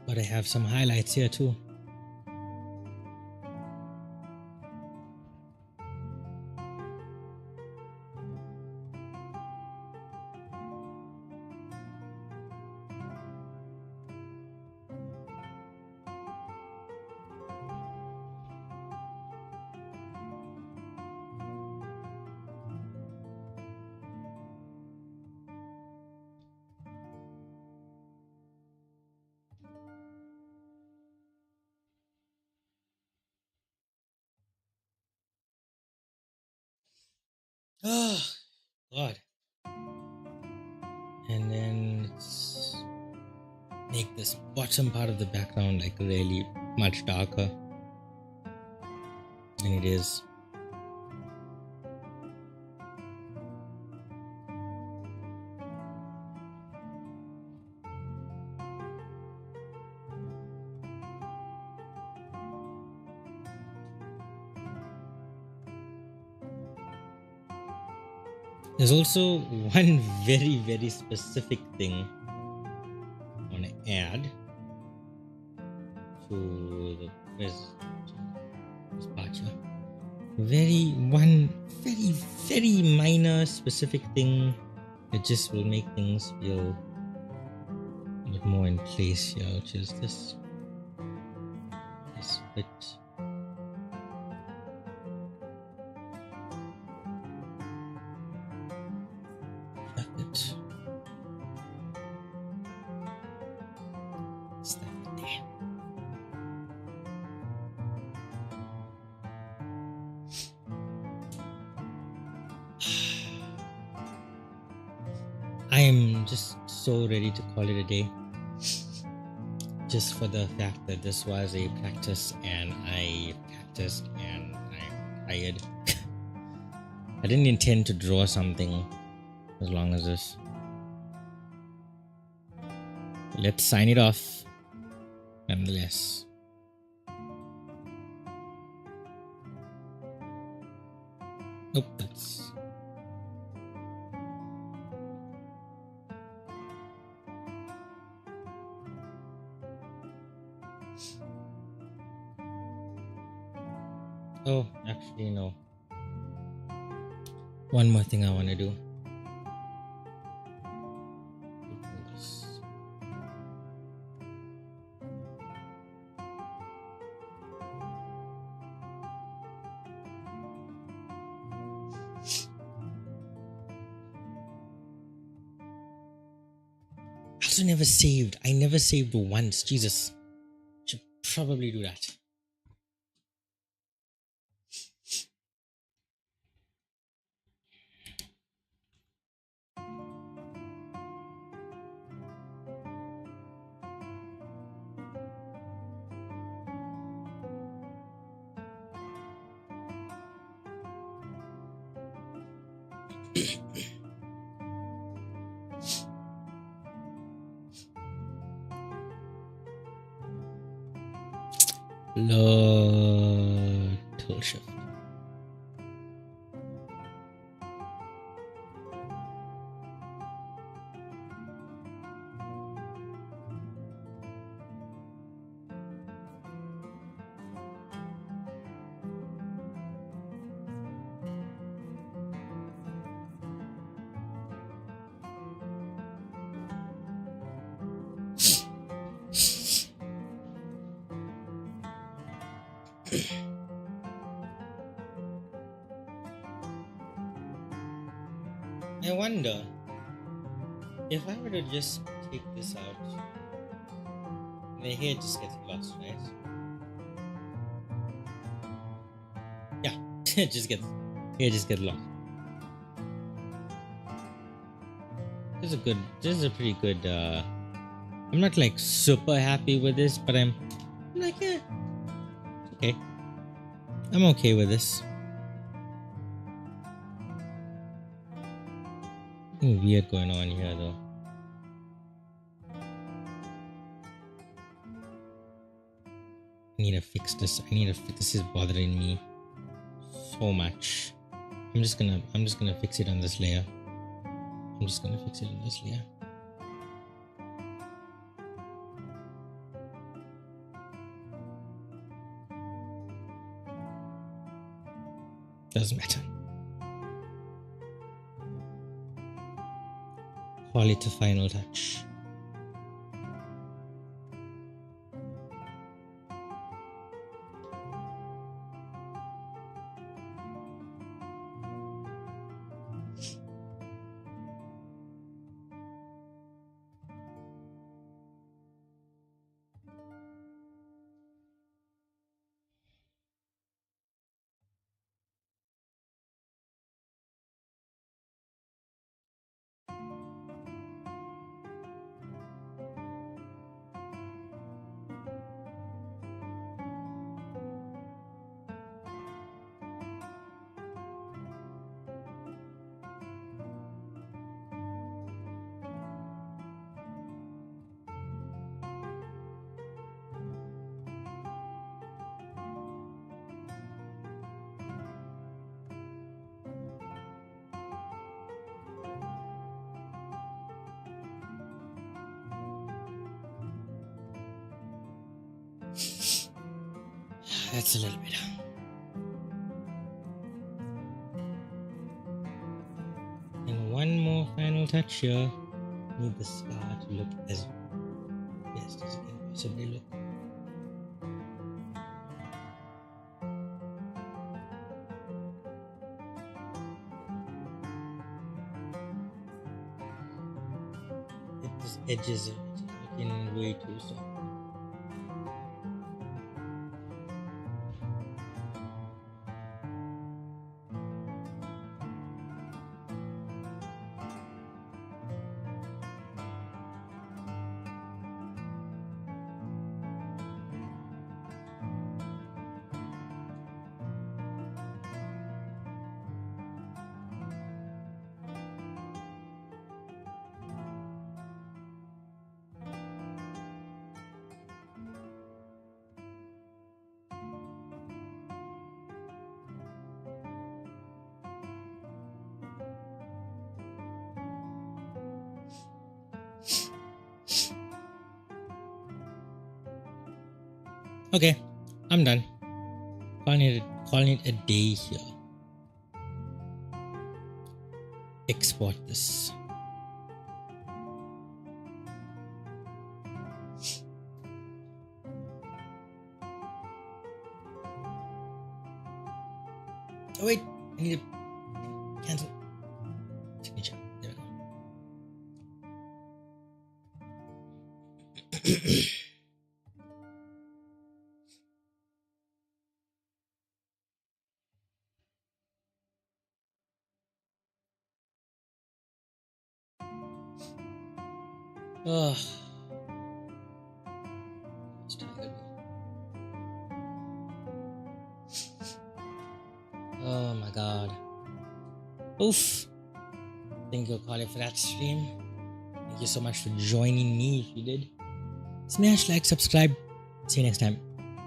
But I have some highlights here too. Oh God. And then let's make this bottom part of the background like really much darker than it is. There's also one very specific thing I want to add to the this part here. Very minor specific thing that just will make things feel a bit more in place here, which is this bit. I am just so ready to call it a day. Just for the fact that this was a practice and I practiced and I'm tired. I didn't intend to draw something as long as this. Let's sign it off nonetheless. Nope, that's... Oh, actually no. One more thing I want to do. I also never saved. I never saved once. Jesus. Should probably do that. Lord tool shift. I wonder if I were to just take this out, the hair just gets lost, right? Yeah, it just gets lost. This is a pretty good. I'm not like super happy with this, but I'm like, yeah, it's okay. I'm okay with this. Something weird going on here though. I need to fix this. This is bothering me so much. I'm just gonna fix it on this layer. Doesn't matter. Quality final touch. That's a little bit. And one more final touch here. Need the scar to look as best as it can possibly look. These edges are looking way too soft. Okay, I'm done. Calling it a day here. Export this. Oh wait, I need to cancel signature. There we go. Oh, it's tired. Oh my god. Oof. think you'll call it for that stream. Thank you so much for joining me if you did. Smash like, subscribe. See you next time.